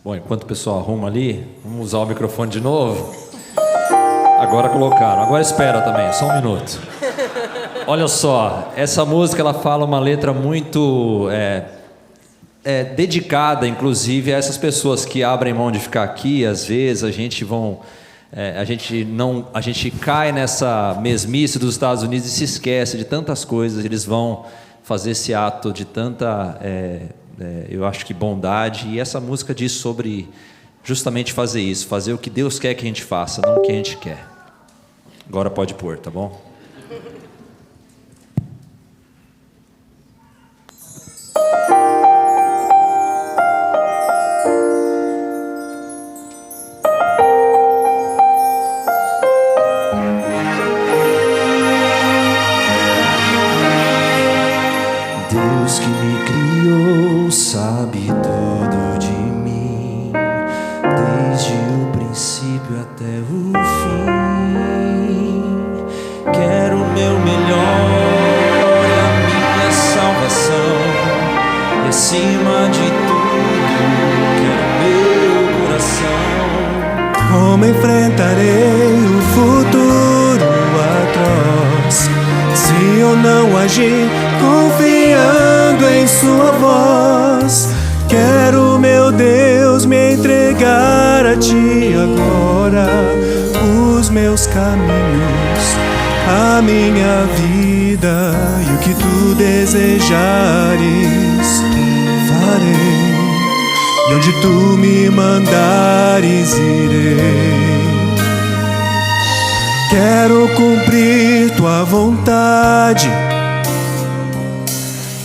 Bom, enquanto o pessoal arruma ali, vamos usar o microfone de novo. Agora colocaram. Agora espera também, só um minuto. Olha só, essa música ela fala uma letra muito dedicada, inclusive, a essas pessoas que abrem mão de ficar aqui. Às vezes a gente cai nessa mesmice dos Estados Unidos e se esquece de tantas coisas. Eles vão fazer esse ato de tanta, eu acho que bondade. E essa música diz sobre justamente fazer isso, fazer o que Deus quer que a gente faça, não o que a gente quer. Agora pode pôr, tá bom? Deus que me criou sabe tudo de mim, desde o princípio até o fim. Quero o meu melhor, a minha salvação, e acima de tudo quero meu coração. Como enfrentarei o futuro atroz se eu não agir confiando em sua voz? Quero, meu Deus, me entregar a ti agora, os meus caminhos, a minha vida, e o que tu desejares farei, e onde tu me mandares irei. Quero cumprir tua vontade,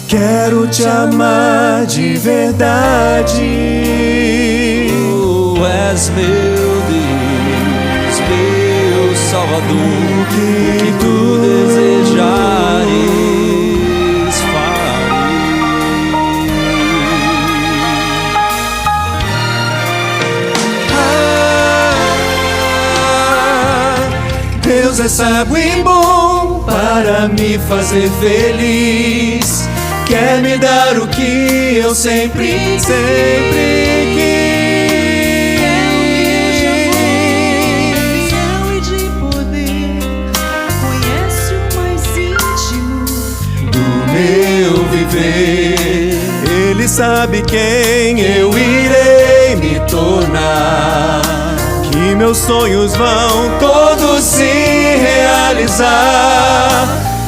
quero te amar de verdade. Tu és meu Deus, meu Salvador, o que tu desejares farei. Deus é sábio e bom para me fazer feliz. Quer me dar o que eu sempre quis. Visão e de poder, conhece o mais íntimo Do meu viver, Ele sabe quem eu irei me tornar, que meus sonhos vão todos se realizar.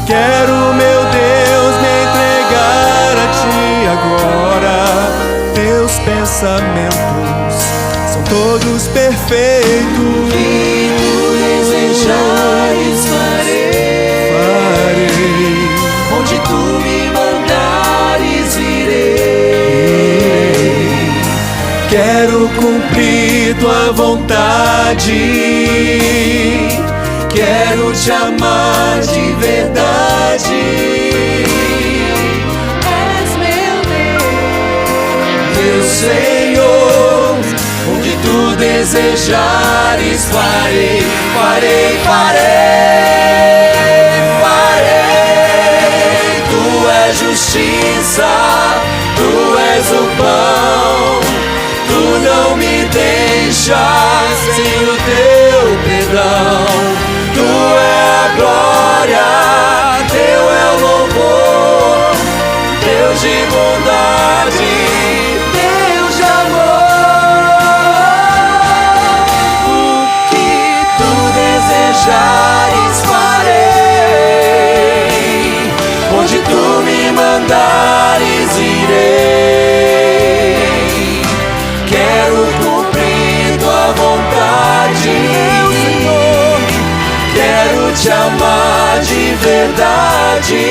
Quero, meu Deus, me entregar a ti agora. Teus pensamentos são todos perfeitos. que tu desejares farei, Farei. onde tu me mandares irei. Quero cumprir tua vontade, quero te amar de verdade. És meu Meu Senhor, onde tu desejares farei, farei, farei, farei. Tu és justiça, tu és o pão, tu não me deixas sem o teu perdão. Tu é a glória, teu é o louvor, Deus de bondade, Deus de amor. O que tu desejares farei, onde tu me mandares irei. Quero cumprir tua vontade, quero te amar de verdade.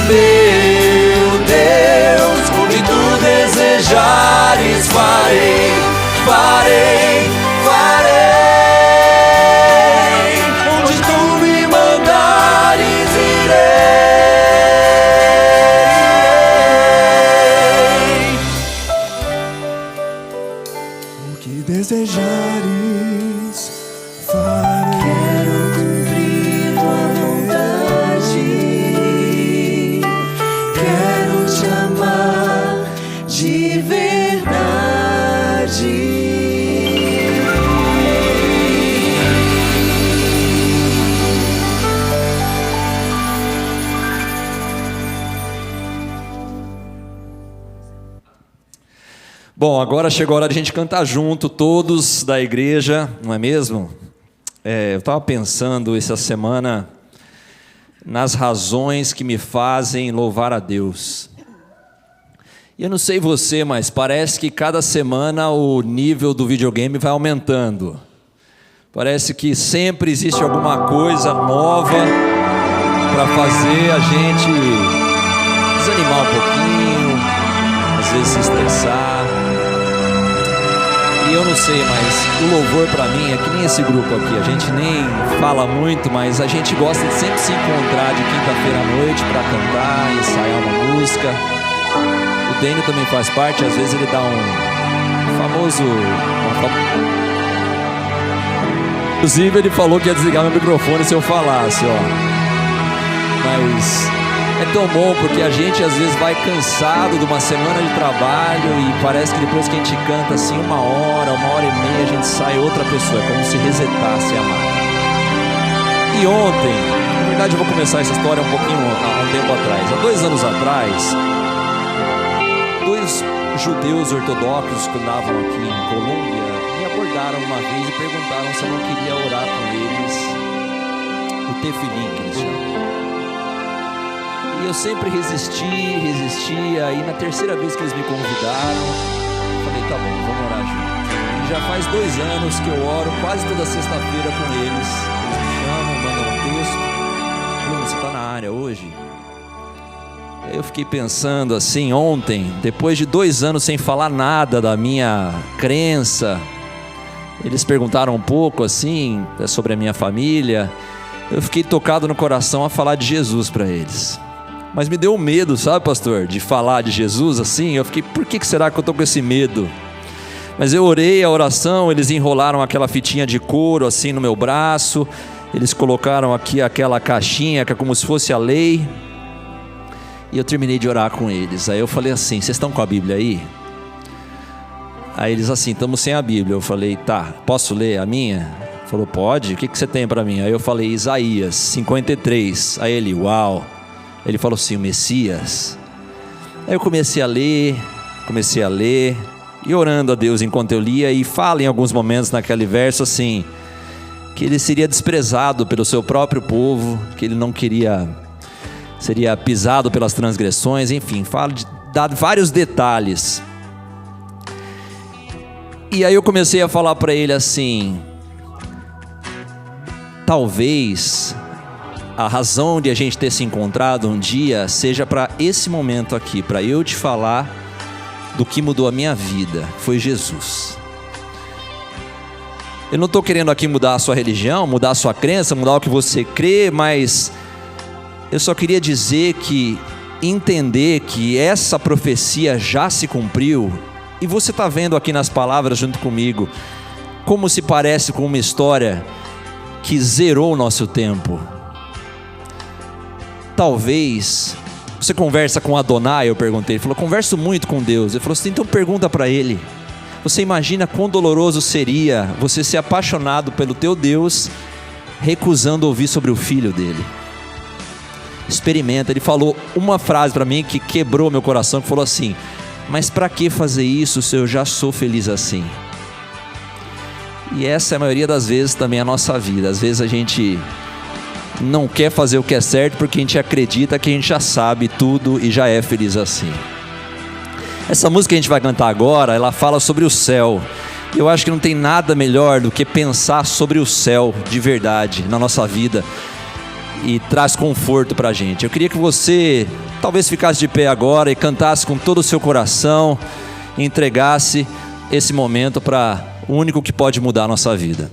Meu Deus, onde tu desejares farei, farei, farei. Onde tu me mandares irei. O que desejares farei. Quero cumprir tua vontade, quero te amar de verdade. Bom, agora chegou a hora de a gente cantar junto, todos da igreja, não é mesmo? Eu estava pensando essa semana nas razões que me fazem louvar a Deus. E eu não sei você, mas parece que cada semana o nível do videogame vai aumentando. Parece que sempre existe alguma coisa nova para fazer a gente desanimar um pouquinho, às vezes se estressar. E eu não sei, mas o louvor para mim é que nem esse grupo aqui. A gente nem fala muito, mas a gente gosta de sempre se encontrar de quinta-feira à noite para cantar, ensaiar uma música. O Dênio também faz parte, às vezes ele dá um famoso... Inclusive ele falou que ia desligar meu microfone se eu falasse, ó. Mas é tão bom porque a gente às vezes vai cansado de uma semana de trabalho e parece que depois que a gente canta assim uma hora e meia, a gente sai outra pessoa, é como se resetasse a máquina. E ontem, na verdade eu vou começar essa história um pouquinho há um tempo atrás. Há 2 anos atrás, 2 judeus ortodoxos que andavam aqui em Colômbia me abordaram uma vez e perguntaram se eu não queria orar com eles o tefilim, que eles chamam. E eu sempre resistia, e na terceira vez que eles me convidaram, eu falei, tá bom, vamos orar junto. E já faz 2 anos que eu oro quase toda sexta-feira com eles. Eles me chamam, mandam um texto. Bruno, você está na área hoje? Eu fiquei pensando assim, ontem, depois de 2 anos sem falar nada da minha crença, eles perguntaram um pouco assim, sobre a minha família. Eu fiquei tocado no coração a falar de Jesus para eles. Mas me deu um medo, sabe, pastor, de falar de Jesus assim. Eu fiquei, por que será que eu estou com esse medo? Mas eu orei a oração, eles enrolaram aquela fitinha de couro assim no meu braço. Eles colocaram aqui aquela caixinha que é como se fosse a lei. E eu terminei de orar com eles. Aí eu falei assim, vocês estão com a Bíblia aí? Aí eles assim, estamos sem a Bíblia. Eu falei, tá, posso ler a minha? Falou, pode, o que você tem para mim? Aí eu falei, Isaías 53. Aí ele, uau. Ele falou assim, o Messias. Aí eu comecei a ler, e orando a Deus enquanto eu lia, e fala em alguns momentos naquele verso assim, que ele seria desprezado pelo seu próprio povo, que ele não seria pisado pelas transgressões, enfim, dá vários detalhes. E aí eu comecei a falar para ele assim, talvez a razão de a gente ter se encontrado um dia seja para esse momento aqui, para eu te falar do que mudou a minha vida, foi Jesus. Eu não estou querendo aqui mudar a sua religião, mudar a sua crença, mudar o que você crê, mas eu só queria dizer que, entender que essa profecia já se cumpriu, e você está vendo aqui nas palavras junto comigo, como se parece com uma história que zerou o nosso tempo. Talvez, você conversa com Adonai, eu perguntei, ele falou, converso muito com Deus. Ele falou assim, então pergunta para ele, você imagina quão doloroso seria você ser apaixonado pelo teu Deus, recusando ouvir sobre o filho dele? Experimenta. Ele falou uma frase para mim que quebrou meu coração, que falou assim, mas para que fazer isso se eu já sou feliz assim? E essa é a maioria das vezes também a nossa vida. Às vezes a gente não quer fazer o que é certo porque a gente acredita que a gente já sabe tudo e já é feliz assim. Essa música que a gente vai cantar agora, ela fala sobre o céu. Eu acho que não tem nada melhor do que pensar sobre o céu de verdade na nossa vida, e traz conforto pra gente. Eu queria que você talvez ficasse de pé agora e cantasse com todo o seu coração, e entregasse esse momento para o único que pode mudar a nossa vida.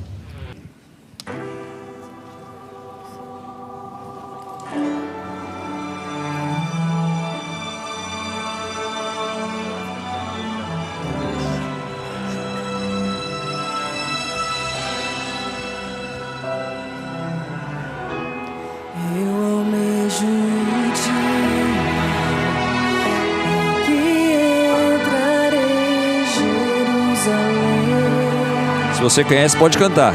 Se você conhece, pode cantar.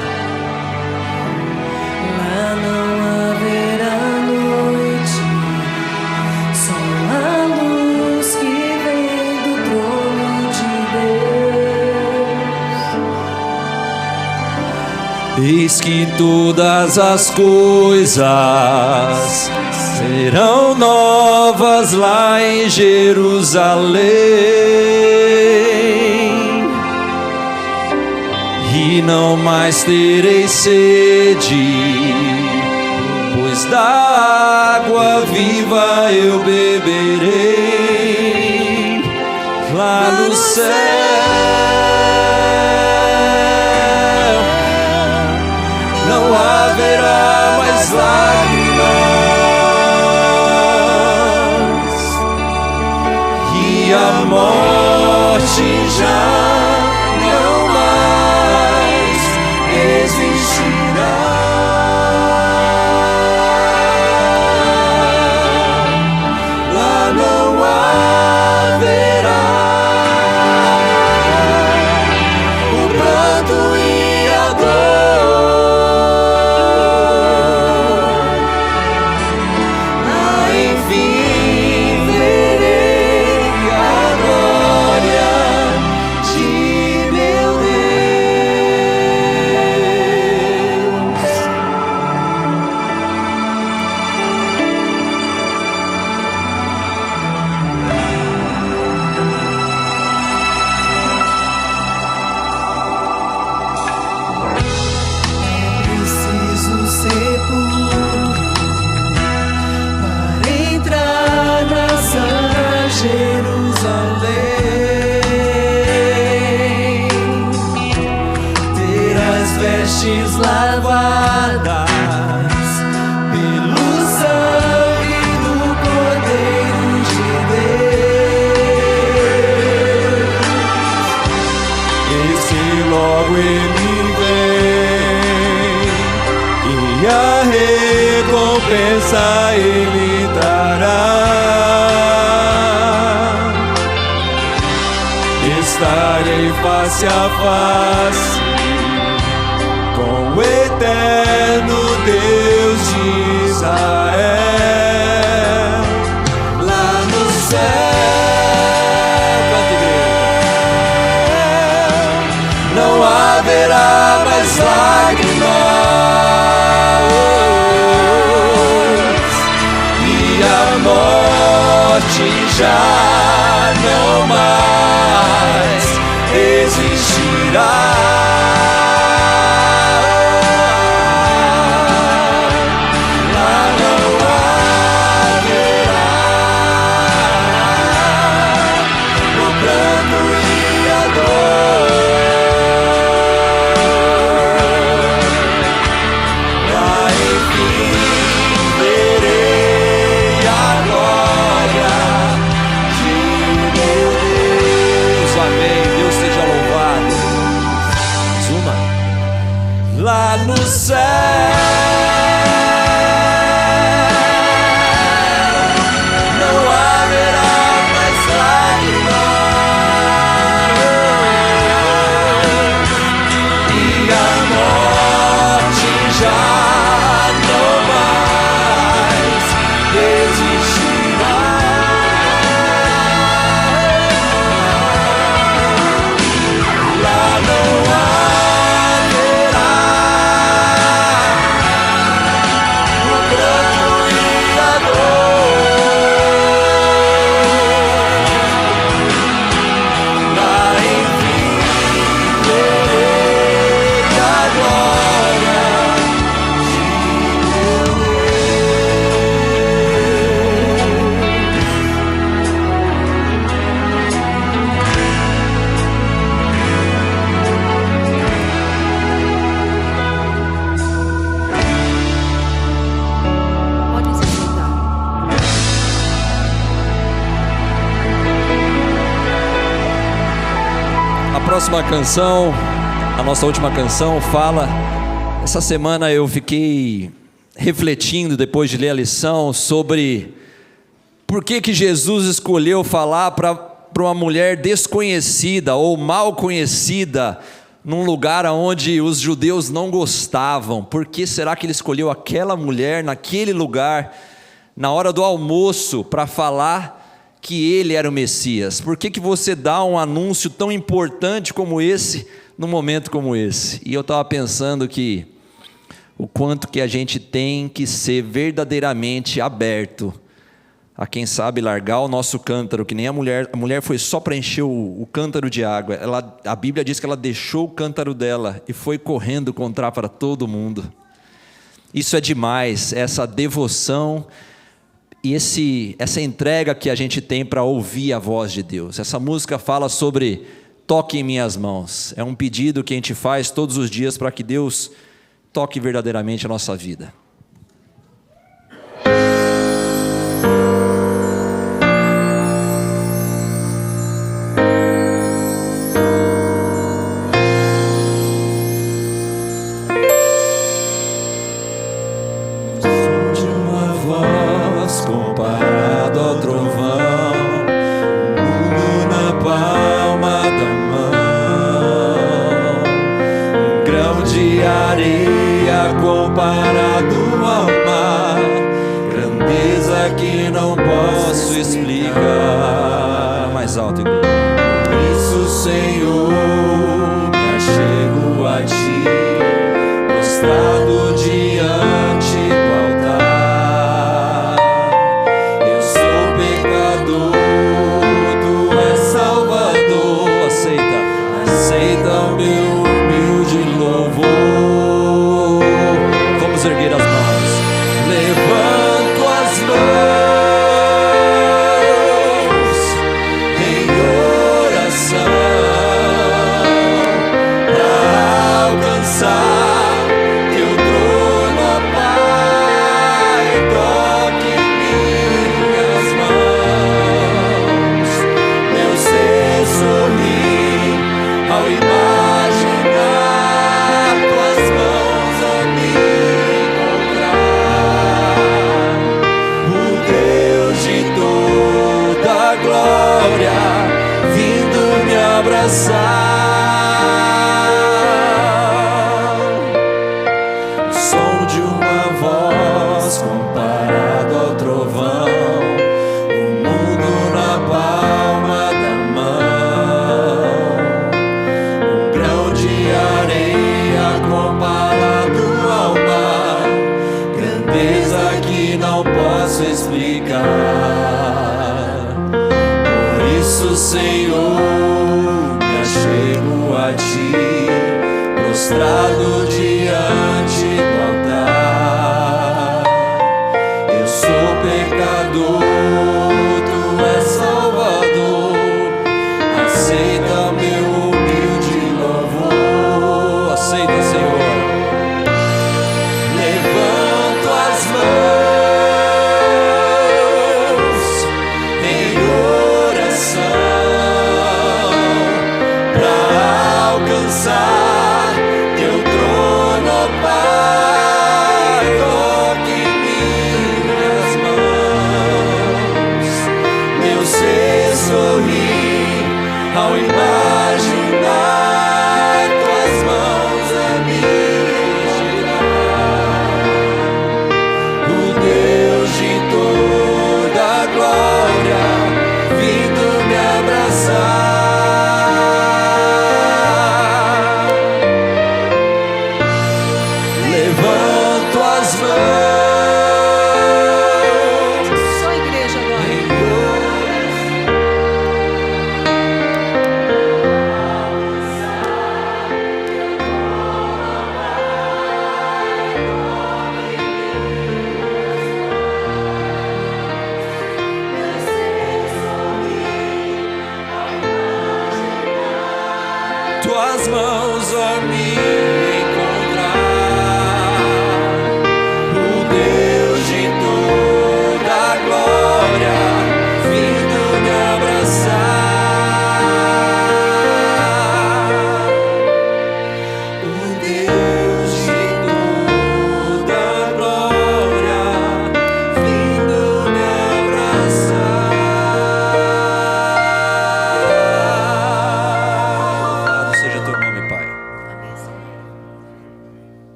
Lá não haverá noite, só a luz que vem do trono de Deus. que todas as coisas serão novas lá em Jerusalém, e não mais terei sede, pois da água viva eu beberei lá no céu. Não haverá mais lágrimas, e a morte já não mais existirá. Lá não haverá o pranto e a dor. Lá enfim verei a glória de meu Deus. Preciso ser puro para entrar na Santa Jerusalém, ter as vestes lavadas pelo sangue do Cordeiro de Deus. Esse logo ele vem, e a recompensa ele dará. Estarei face a face com o eterno Deus de Israel, lá no céu. Canta, igreja. Não haverá mais lágrimas, e a morte já não mais existirá. Lá não haverá o pranto e a dor. Lá enfim verei a glória de meu Deus. Amém. Deus seja louvado. Mais uma. Lá no céu não haverá mais lágrimas, e a morte já não mais existirá. Lá não haverá o pranto e a dor. Lá enfim verei a glória de meu Pode se sentar. A próxima canção, a nossa última canção, fala. Essa semana eu fiquei refletindo, depois de ler a lição, sobre por que Jesus escolheu falar para uma mulher desconhecida ou mal conhecida, num lugar onde os judeus não gostavam. Por que será que ele escolheu aquela mulher naquele lugar, na hora do almoço, para falar que ele era o Messias? Por que você dá um anúncio tão importante como esse, num momento como esse? E eu estava pensando que o quanto que a gente tem que ser verdadeiramente aberto a, quem sabe, largar o nosso cântaro, que nem a mulher foi só para encher o cântaro de água. A Bíblia diz que ela deixou o cântaro dela e foi correndo contar para todo mundo. Isso é demais, essa devoção e essa entrega que a gente tem para ouvir a voz de Deus. Essa música fala sobre toque em minhas mãos. É um pedido que a gente faz todos os dias para que Deus toque verdadeiramente a nossa vida. Som de uma voz comparado ao trovão, o mundo na palma da mão, um grão de areia comparado ao mar, grandeza que não posso explicar. Mais alto, igreja. Por isso, Senhor, me achego a Ti, prostrado diante do altar. Eu sou pecador, Tu és Salvador. Aceita o meu humilde louvor. Vamos erguer as mãos. Levanto as mãos em oração para alcançar Teu trono, ó Pai. Toque em minhas mãos, meu ser sorrir ao imaginar Tuas mãos a me encontrar. O Deus de toda a glória vindo me abraçar. O som de uma voz comparado ao trovão, o mundo na palma da mão, um grão de areia comparado ao mar, grandeza que não posso explicar. Por isso, Senhor, me achego a Ti, prostrado diante do altar. Eu sou pecador, Tu és Salvador. Aceita meu humilde louvor. Aceita, Senhor. Levanto as mãos em oração para alcançar Teu trono, ó Pai. Toque em minhas mãos, meu ser sorrir ao imaginar Tuas mãos a me girar. O Deus de toda a glória vindo me abraçar. Levanto as mãos Só a igreja agora. em oração. Tuas mãos a me encontrar. O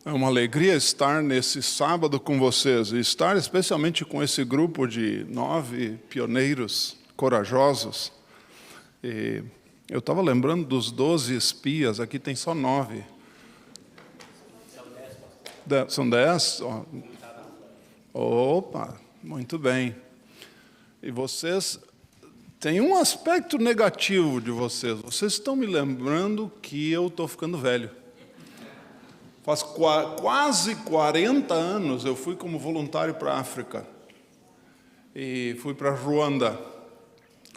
É uma alegria estar nesse sábado com vocês, e estar especialmente com esse grupo de 9 pioneiros corajosos. E eu estava lembrando dos 12 espias, aqui tem só 9. São 10? Opa, muito bem. E vocês... Tem um aspecto negativo de vocês. Vocês estão me lembrando que eu estou ficando velho. Faz quase 40 anos eu fui como voluntário para a África. E fui para Ruanda,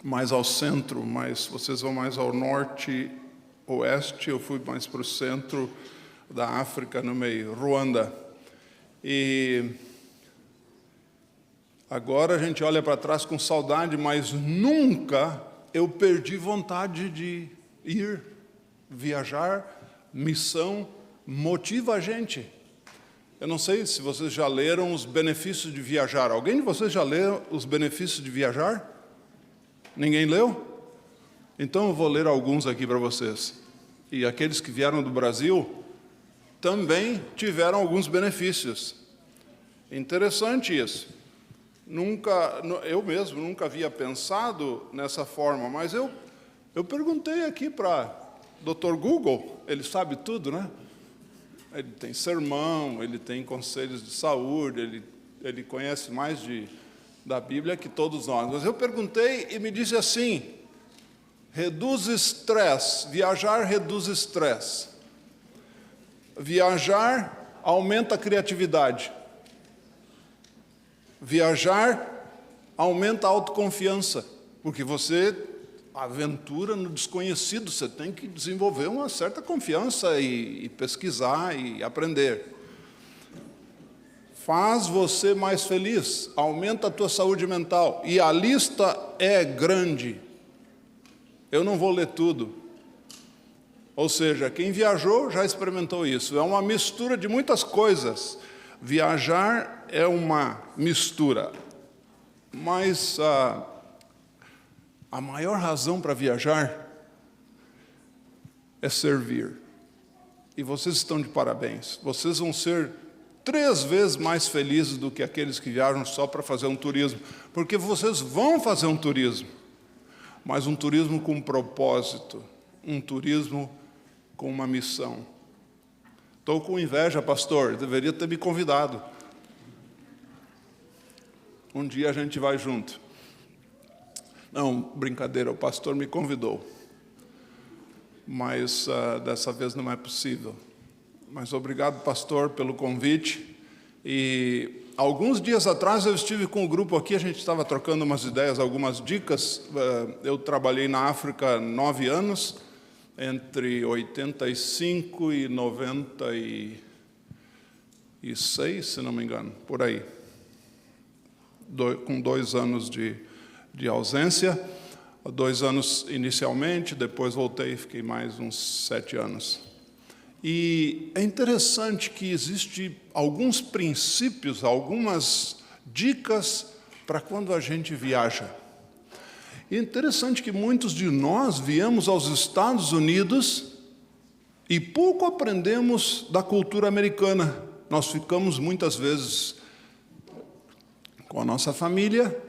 mais ao centro, mas vocês vão mais ao norte, oeste. Eu fui mais para o centro da África, no meio, Ruanda. E agora a gente olha para trás com saudade, mas nunca eu perdi vontade de ir, viajar. Missão motiva a gente. Eu não sei se vocês já leram Os Benefícios de Viajar. Alguém de vocês já leu Os Benefícios de Viajar? Ninguém leu? Então eu vou ler alguns aqui para vocês. E aqueles que vieram do Brasil também tiveram alguns benefícios. Interessante isso. Eu mesmo nunca havia pensado nessa forma, mas eu perguntei aqui para Dr. Google, ele sabe tudo, né? Ele tem sermão, ele tem conselhos de saúde, ele conhece mais da Bíblia que todos nós. Mas eu perguntei e me disse assim: reduz estresse, viajar reduz estresse. Viajar aumenta a criatividade. Viajar aumenta a autoconfiança, porque você aventura no desconhecido, você tem que desenvolver uma certa confiança e pesquisar e aprender. Faz você mais feliz, aumenta a tua saúde mental, e a lista é grande. Eu não vou ler tudo. Ou seja, quem viajou já experimentou isso. É uma mistura de muitas coisas. Viajar é uma mistura, mas a maior razão para viajar é servir. E vocês estão de parabéns. Vocês vão ser 3 vezes mais felizes do que aqueles que viajam só para fazer um turismo, porque vocês vão fazer um turismo, mas um turismo com propósito, um turismo com uma missão. Estou com inveja, pastor, deveria ter me convidado. Um dia a gente vai junto. Não, brincadeira, o pastor me convidou. Mas dessa vez não é possível. Mas obrigado, pastor, pelo convite. E alguns dias atrás eu estive com o grupo aqui, a gente estava trocando umas ideias, algumas dicas. Eu trabalhei na África 9 anos, entre 85 e 96, se não me engano, por aí. Com 2 anos de ausência, 2 anos inicialmente, depois voltei e fiquei mais uns 7 anos. E é interessante que existem alguns princípios, algumas dicas para quando a gente viaja. E é interessante que muitos de nós viemos aos Estados Unidos e pouco aprendemos da cultura americana. Nós ficamos muitas vezes com a nossa família,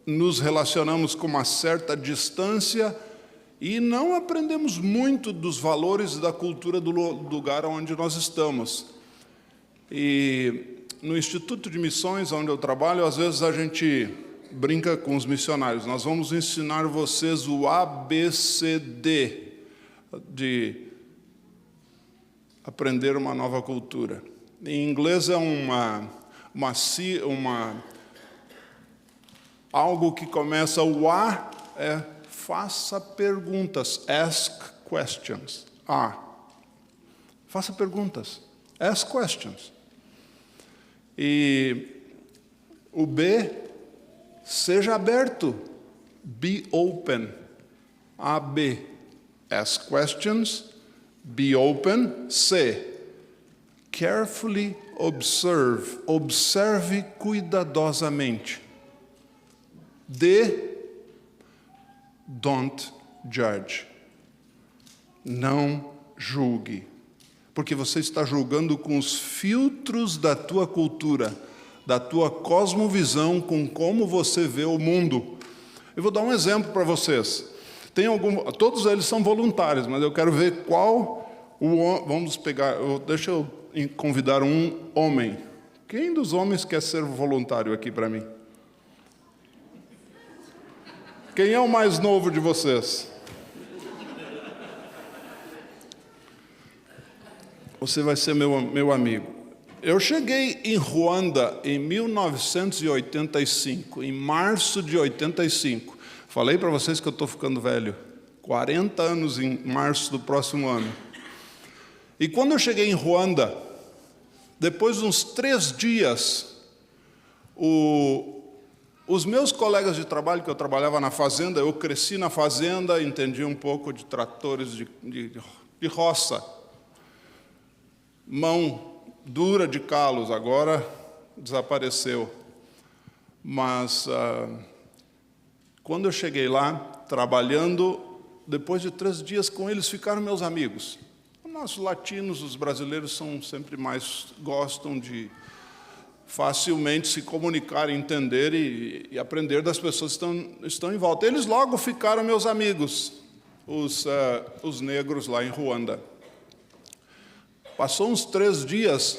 nos relacionamos com uma certa distância e não aprendemos muito dos valores da cultura do lugar onde nós estamos. E no Instituto de Missões, onde eu trabalho, às vezes a gente brinca com os missionários. Nós vamos ensinar vocês o ABCD de aprender uma nova cultura. Em inglês é algo que começa, o A é faça perguntas, ask questions. Faça perguntas, ask questions. E o B, seja aberto, be open. AB, ask questions, be open. C, carefully observe, observe cuidadosamente. D, don't judge, não julgue. porque você está julgando com os filtros da tua cultura, da tua cosmovisão, com como você vê o mundo. Eu vou dar um exemplo para vocês. Todos eles são voluntários, mas eu quero ver vamos pegar, deixa eu convidar um homem. Quem dos homens quer ser voluntário aqui para mim? Quem é o mais novo de vocês? Você vai ser meu amigo. Eu cheguei em Ruanda em 1985, em março de 85. Falei para vocês que eu estou ficando velho. 40 anos em março do próximo ano. E quando eu cheguei em Ruanda, depois de uns 3 dias, os meus colegas de trabalho, que eu trabalhava na fazenda, eu cresci na fazenda, entendi um pouco de tratores de roça. Mão dura de calos, agora desapareceu. Mas quando eu cheguei lá, trabalhando, depois de 3 dias com eles, ficaram meus amigos. Nós latinos, os brasileiros, gostam de facilmente se comunicar, entender e aprender das pessoas que estão em volta. Eles logo ficaram meus amigos, os negros lá em Ruanda. Passou uns 3 dias,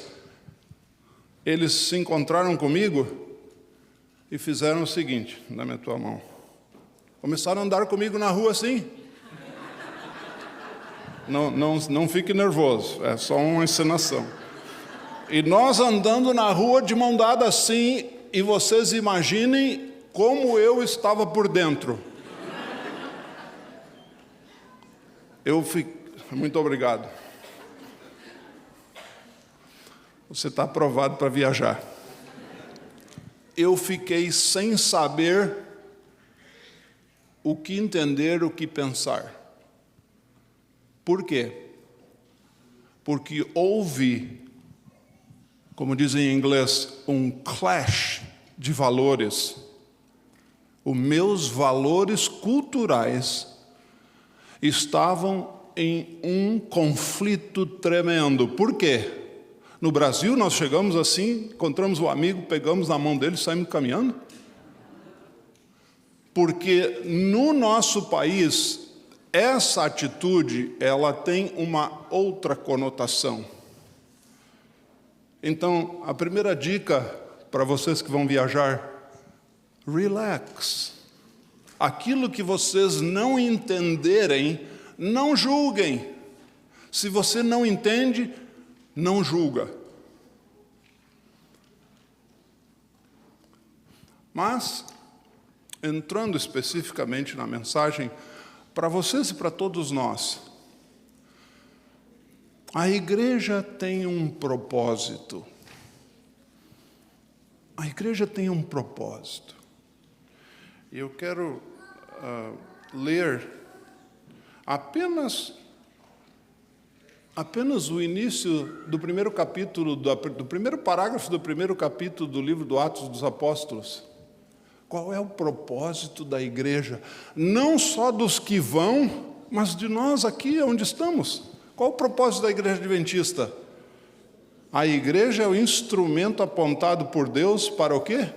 eles se encontraram comigo e fizeram o seguinte: dá-me a tua mão. Começaram a andar comigo na rua assim. Não fique nervoso, é só uma encenação. E nós andando na rua de mão dada assim, e vocês imaginem como eu estava por dentro. Muito obrigado. Você está aprovado para viajar. Eu fiquei sem saber o que entender, o que pensar. Por quê? Porque houve, como dizem em inglês, um clash de valores. Os meus valores culturais estavam em um conflito tremendo. Por quê? No Brasil, nós chegamos assim, encontramos um amigo, pegamos na mão dele e saímos caminhando. Porque no nosso país, essa atitude, ela tem uma outra conotação. Então, a primeira dica para vocês que vão viajar: relax. Aquilo que vocês não entenderem, não julguem. Se você não entende, não julga. Mas, entrando especificamente na mensagem, para vocês e para todos nós, a igreja tem um propósito. A igreja tem um propósito. E eu quero ler apenas o início do primeiro capítulo, do primeiro parágrafo do primeiro capítulo do livro do Atos dos Apóstolos. Qual é o propósito da igreja? Não só dos que vão, mas de nós aqui onde estamos. Qual o propósito da igreja adventista? A igreja é o instrumento apontado por Deus para o quê?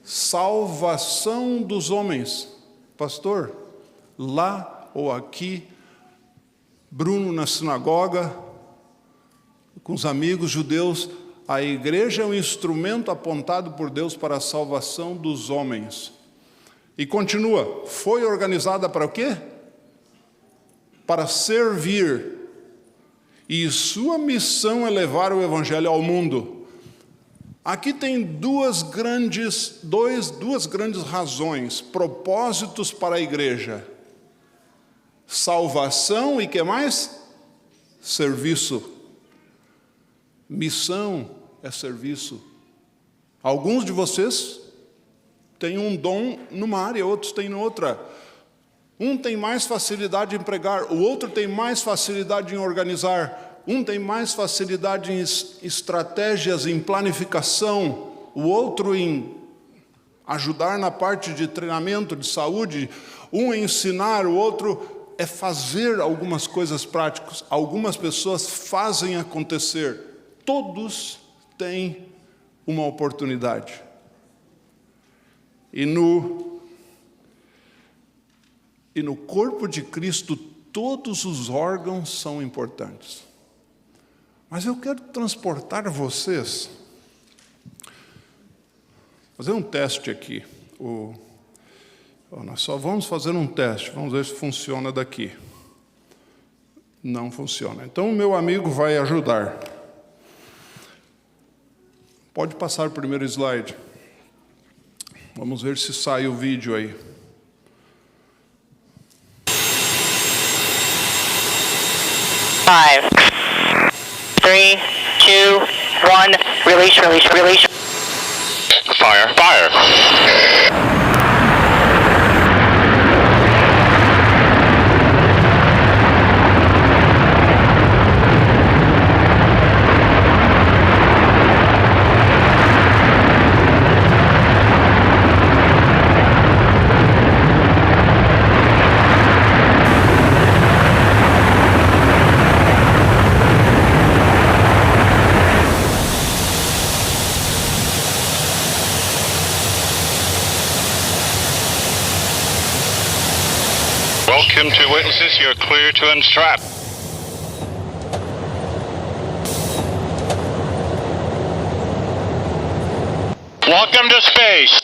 Salvação dos homens. Pastor, lá ou aqui, Bruno na sinagoga, com os amigos judeus, a igreja é um instrumento apontado por Deus para a salvação dos homens. E continua, foi organizada para o quê? Para servir. E sua missão é levar o evangelho ao mundo. Aqui tem duas grandes razões, propósitos para a igreja. Salvação e que mais? Serviço. Missão é serviço. Alguns de vocês têm um dom numa área, outros têm noutra. Um tem mais facilidade em pregar, o outro tem mais facilidade em organizar. Um tem mais facilidade em estratégias, em planificação. O outro em ajudar na parte de treinamento, de saúde. Um em ensinar, o outro é fazer algumas coisas práticas. Algumas pessoas fazem acontecer. Todos têm uma oportunidade. E no corpo de Cristo, todos os órgãos são importantes. Mas eu quero transportar vocês, fazer um teste aqui. Nós só vamos fazer um teste, vamos ver se funciona daqui. Não funciona. Então o meu amigo vai ajudar. Pode passar o primeiro slide. Vamos ver se sai o vídeo aí. Five, 3, 2, 1, release, release, release. Fire, fire. Welcome to witnesses, you're clear to unstrap. Welcome to space.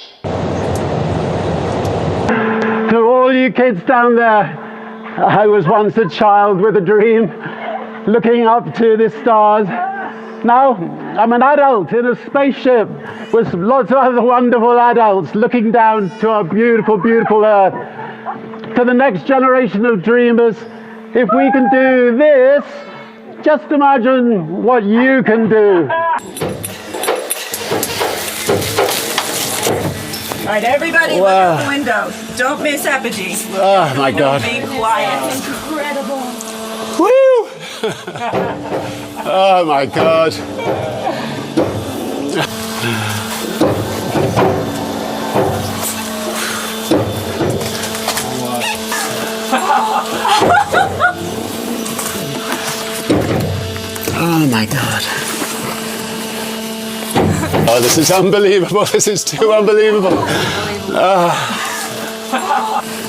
To all you kids down there, I was once a child with a dream, looking up to the stars. Now I'm an adult in a spaceship with lots of other wonderful adults looking down to our beautiful, beautiful Earth. To the next generation of dreamers, if we can do this, just imagine what you can do. All right, everybody, look out the window. Don't miss Apogee. Oh my God. Be quiet. Incredible. Woo! Oh my God. Oh my God. Oh, this is unbelievable. This is too unbelievable.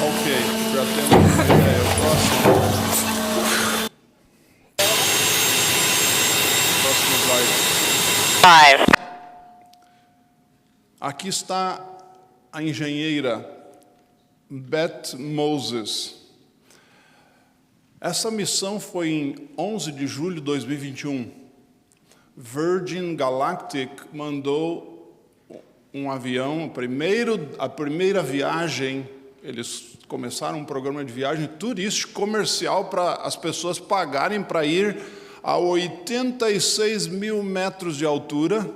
Ok, já temos uma ideia. Próximo slide. 5. Aqui está a engenheira Beth Moses. Essa missão foi em 11 de julho de 2021. Virgin Galactic mandou um avião, a primeira viagem, eles começaram um programa de viagem turístico comercial para as pessoas pagarem para ir a 86 mil metros de altura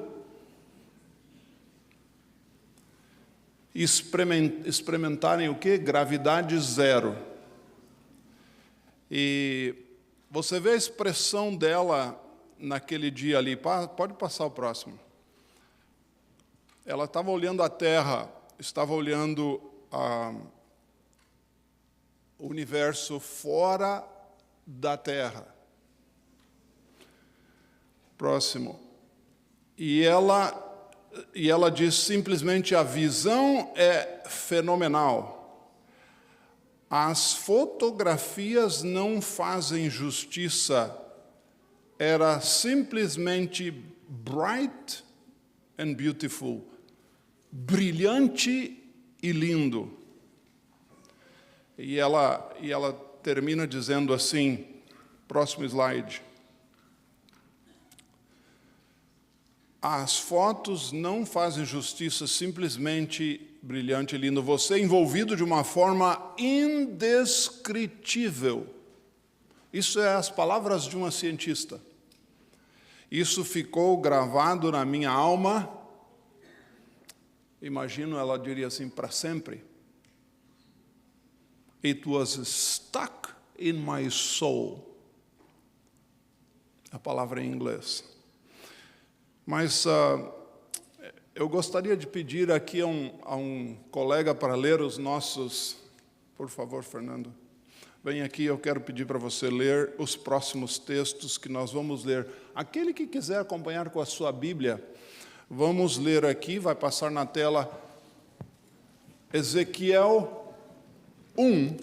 e experimentarem o quê? Gravidade zero. E você vê a expressão dela naquele dia ali. Pode passar o próximo. Ela estava olhando a Terra, estava olhando o universo fora da Terra. Próximo. E ela diz simplesmente: a visão é fenomenal. As fotografias não fazem justiça. Era simplesmente bright and beautiful. Brilhante e lindo. E ela termina dizendo assim, próximo slide. As fotos não fazem justiça, simplesmente brilhante e lindo. Você é envolvido de uma forma indescritível. Isso é as palavras de uma cientista. Isso ficou gravado na minha alma. Imagino, ela diria assim, para sempre. It was stuck in my soul. A palavra em inglês. Mas eu gostaria de pedir aqui a um colega para ler os nossos... Por favor, Fernando. Vem aqui, eu quero pedir para você ler os próximos textos que nós vamos ler. Aquele que quiser acompanhar com a sua Bíblia, vamos ler aqui, vai passar na tela, Ezequiel 1,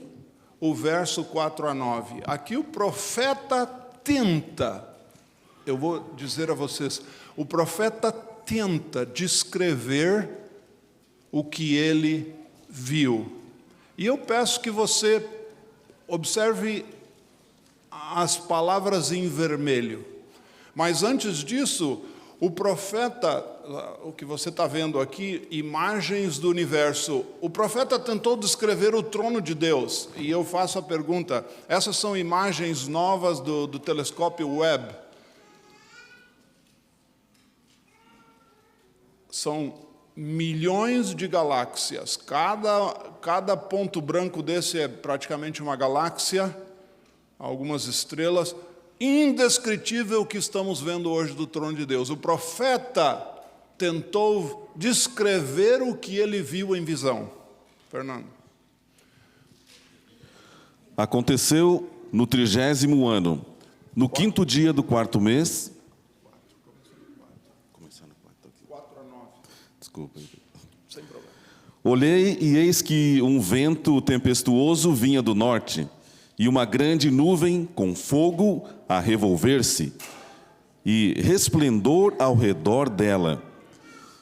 o verso 4 a 9. Aqui o profeta tenta, eu vou dizer a vocês, o profeta tenta descrever o que ele viu. E eu peço que você observe as palavras em vermelho. Mas antes disso, o profeta, o que você está vendo aqui, imagens do universo, o profeta tentou descrever o trono de Deus. E eu faço a pergunta, essas são imagens novas do telescópio Webb. São milhões de galáxias. Cada ponto branco desse é praticamente uma galáxia, algumas estrelas. Indescritível o que estamos vendo hoje do trono de Deus. O profeta tentou descrever o que ele viu em visão. Fernando. Aconteceu no 30º ano, no 5º dia do 4º mês. Desculpa. Sem problema. Olhei e eis que um vento tempestuoso vinha do norte, e uma grande nuvem com fogo a revolver-se, e resplendor ao redor dela.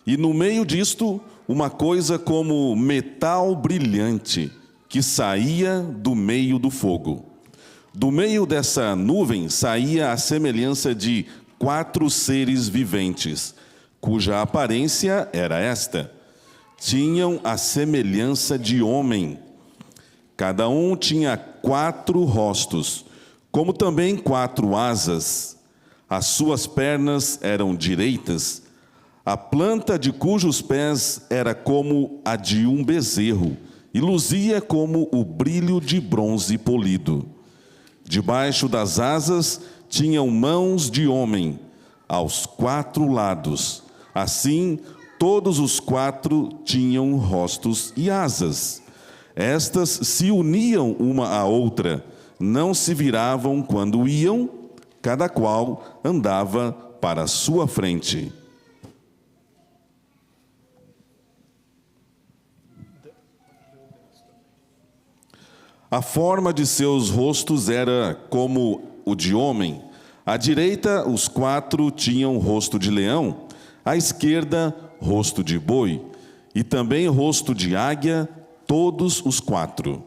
E no meio disto, uma coisa como metal brilhante, que saía do meio do fogo. Do meio dessa nuvem saía a semelhança de 4 seres viventes, cuja aparência era esta: tinham a semelhança de homem. Cada um tinha 4 rostos, como também 4 asas. As suas pernas eram direitas. A planta de cujos pés era como a de um bezerro, e luzia como o brilho de bronze polido. Debaixo das asas tinham mãos de homem, aos 4 lados. Assim, todos os 4 tinham rostos e asas. Estas se uniam uma à outra, não se viravam quando iam, cada qual andava para a sua frente. A forma de seus rostos era como o de homem. À direita, os 4 tinham rosto de leão, à esquerda, rosto de boi, e também rosto de águia, todos os 4.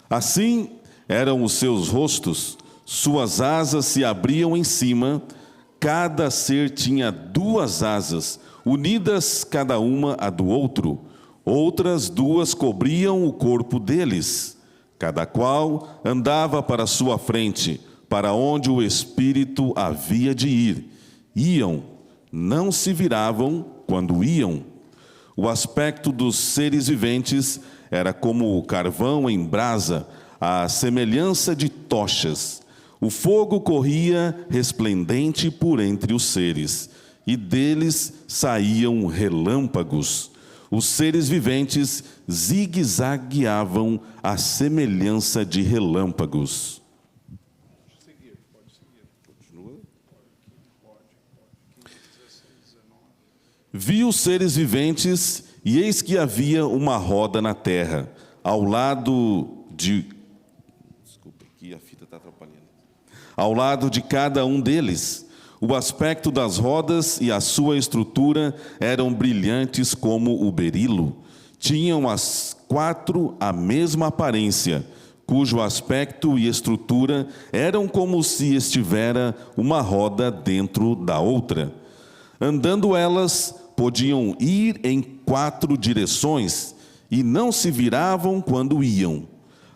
Assim eram os seus rostos, suas asas se abriam em cima, cada ser tinha 2 asas, unidas cada uma à do outro, outras 2 cobriam o corpo deles, cada qual andava para a sua frente, para onde o Espírito havia de ir. Iam, não se viravam quando iam. O aspecto dos seres viventes era como o carvão em brasa, à semelhança de tochas. O fogo corria resplendente por entre os seres, e deles saíam relâmpagos. Os seres viventes zigue-zagueavam à semelhança de relâmpagos. Vi os seres viventes, e eis que havia uma roda na terra, ao lado de... Desculpa, aqui a fita está atrapalhando. Ao lado de cada um deles. O aspecto das rodas e a sua estrutura eram brilhantes como o berilo. Tinham as 4 a mesma aparência, cujo aspecto e estrutura eram como se estivera uma roda dentro da outra. Andando elas, podiam ir em 4 direções, e não se viravam quando iam.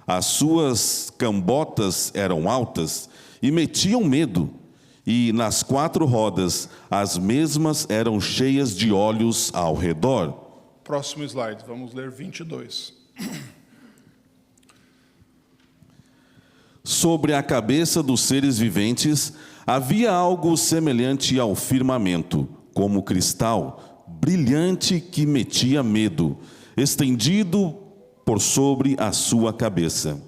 As suas cambotas eram altas, e metiam medo. E nas 4 rodas, as mesmas eram cheias de olhos ao redor. Próximo slide, vamos ler 22. Sobre a cabeça dos seres viventes, havia algo semelhante ao firmamento, como cristal, brilhante que metia medo. estendido por sobre a sua cabeça.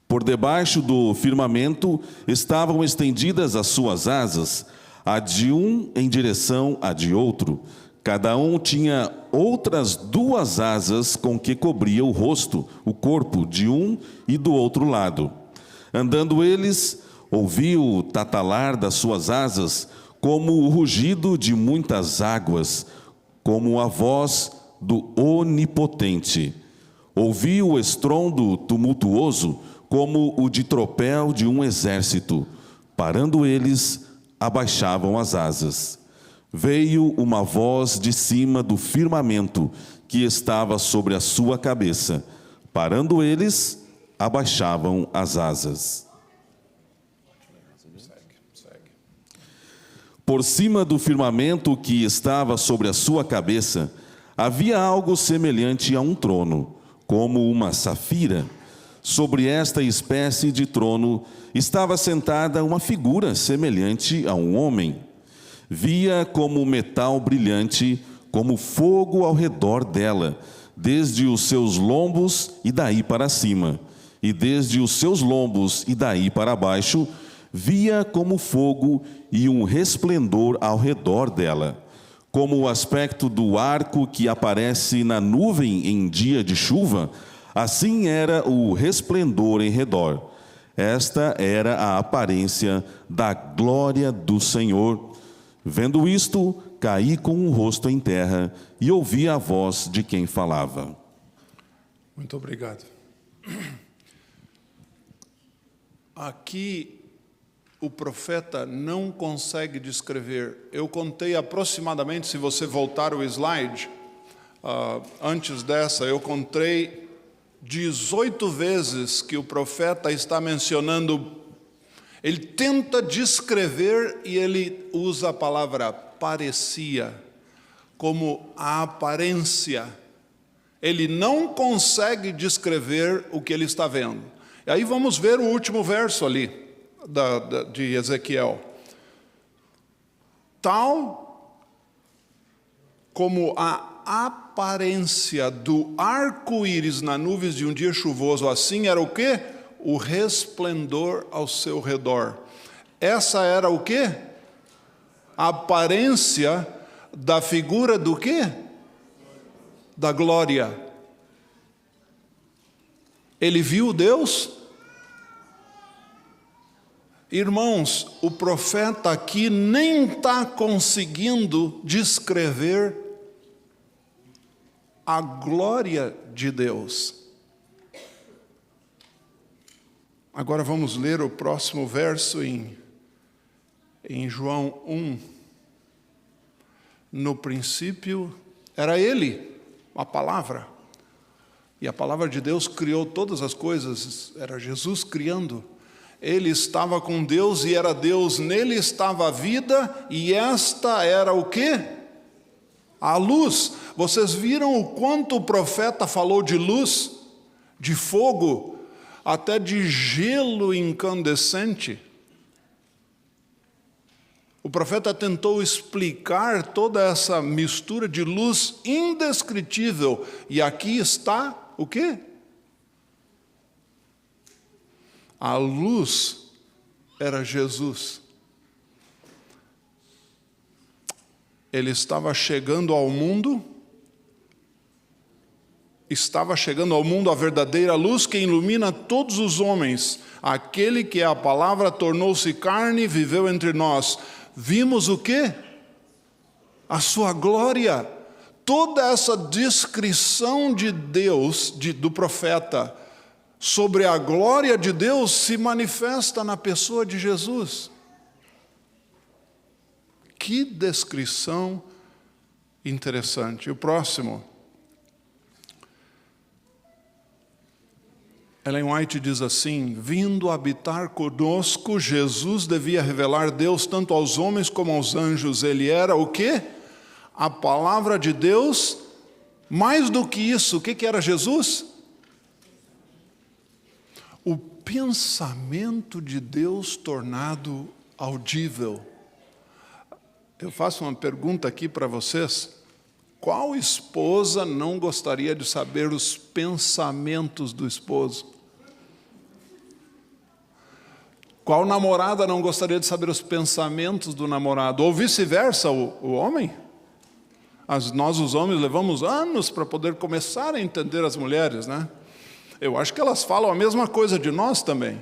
Por debaixo do firmamento estavam estendidas as suas asas, a de um em direção à de outro. Cada um tinha outras 2 asas com que cobria o rosto, o corpo de um e do outro lado. Andando eles, ouviu o tatalar das suas asas, como o rugido de muitas águas, como a voz do Onipotente. Ouviu o estrondo tumultuoso, como o de tropel de um exército. Parando eles, abaixavam as asas. Veio uma voz de cima do firmamento, que estava sobre a sua cabeça. Parando eles, abaixavam as asas. Por cima do firmamento que estava sobre a sua cabeça, havia algo semelhante a um trono, como uma safira. Sobre esta espécie de trono estava sentada uma figura semelhante a um homem. Via como metal brilhante, como fogo ao redor dela, desde os seus lombos e daí para cima, e desde os seus lombos e daí para baixo, via como fogo e um resplendor ao redor dela, como o aspecto do arco que aparece na nuvem em dia de chuva, assim era o resplendor em redor. Esta era a aparência da glória do Senhor. Vendo isto, caí com o rosto em terra e ouvi a voz de quem falava. Muito obrigado. Aqui o profeta não consegue descrever. Eu contei aproximadamente, se você voltar o slide, antes dessa, eu contei 18 vezes que o profeta está mencionando. Ele tenta descrever e ele usa a palavra parecia, como a aparência. Ele não consegue descrever o que ele está vendo. E aí vamos ver o último verso ali, de Ezequiel. Tal como a aparência do arco-íris na nuvens de um dia chuvoso, assim era o quê? O resplendor ao seu redor. Essa era o quê? A aparência da figura do quê? Da glória. Ele viu Deus? Irmãos, o profeta aqui nem está conseguindo descrever a glória de Deus. Agora vamos ler o próximo verso em João 1. No princípio era Ele, a palavra. E a palavra de Deus criou todas as coisas, era Jesus criando. Ele estava com Deus e era Deus, nele estava a vida, e esta era o quê? A luz. Vocês viram o quanto o profeta falou de luz, de fogo, até de gelo incandescente? O profeta tentou explicar toda essa mistura de luz indescritível, e aqui está o quê? A luz era Jesus. Ele estava chegando ao mundo, a verdadeira luz que ilumina todos os homens. Aquele que é a palavra tornou-se carne e viveu entre nós. Vimos o quê? A sua glória. Toda essa descrição de Deus, do profeta, sobre a glória de Deus se manifesta na pessoa de Jesus. Que descrição interessante. O próximo. Ellen White diz assim: vindo habitar conosco, Jesus devia revelar Deus tanto aos homens como aos anjos. Ele era o quê? A palavra de Deus. Mais do que isso, o que era Jesus? O pensamento de Deus tornado audível. Eu faço uma pergunta aqui para vocês. Qual esposa não gostaria de saber os pensamentos do esposo? Qual namorada não gostaria de saber os pensamentos do namorado? Ou vice-versa, o homem? Nós, os homens, levamos anos para poder começar a entender as mulheres, né? Eu acho que elas falam a mesma coisa de nós também.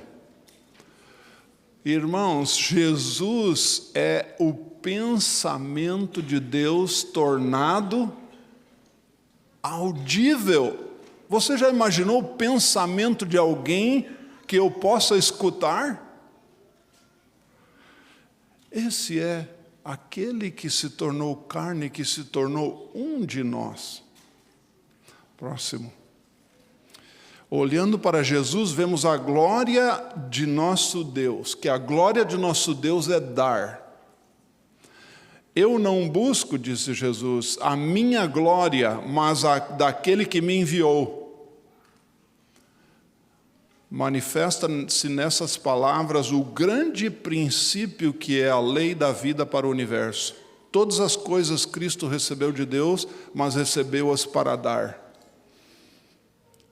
Irmãos, Jesus é o pensamento de Deus tornado audível. Você já imaginou o pensamento de alguém que eu possa escutar? Esse é aquele que se tornou carne, que se tornou um de nós. Próximo. Olhando para Jesus, vemos a glória de nosso Deus, que a glória de nosso Deus é dar. Eu não busco, disse Jesus, a minha glória, mas a daquele que me enviou. Manifesta-se nessas palavras o grande princípio que é a lei da vida para o universo. Todas as coisas Cristo recebeu de Deus, mas recebeu-as para dar.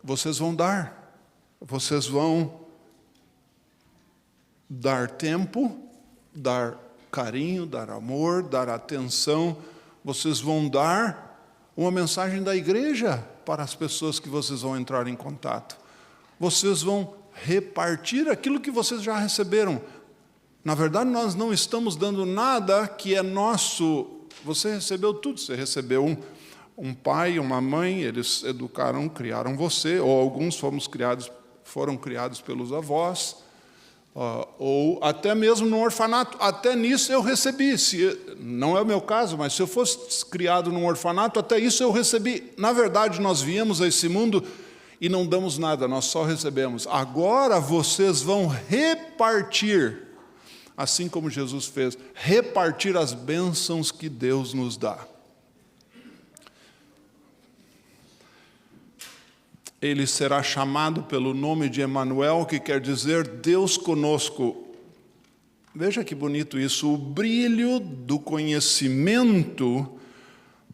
Vocês vão dar. Vocês vão dar tempo, dar carinho, dar amor, dar atenção. Vocês vão dar uma mensagem da igreja para as pessoas que vocês vão entrar em contato. Vocês vão repartir aquilo que vocês já receberam. Na verdade, nós não estamos dando nada que é nosso. Você recebeu tudo. Você recebeu um pai, uma mãe, eles educaram, criaram você, ou alguns foram criados pelos avós, ou até mesmo no orfanato. Até nisso eu recebi. Não é o meu caso, mas se eu fosse criado num orfanato, até isso eu recebi. Na verdade, nós viemos a esse mundo e não damos nada, nós só recebemos. Agora vocês vão repartir, assim como Jesus fez, repartir as bênçãos que Deus nos dá. Ele será chamado pelo nome de Emanuel, que quer dizer Deus conosco. Veja que bonito isso, o brilho do conhecimento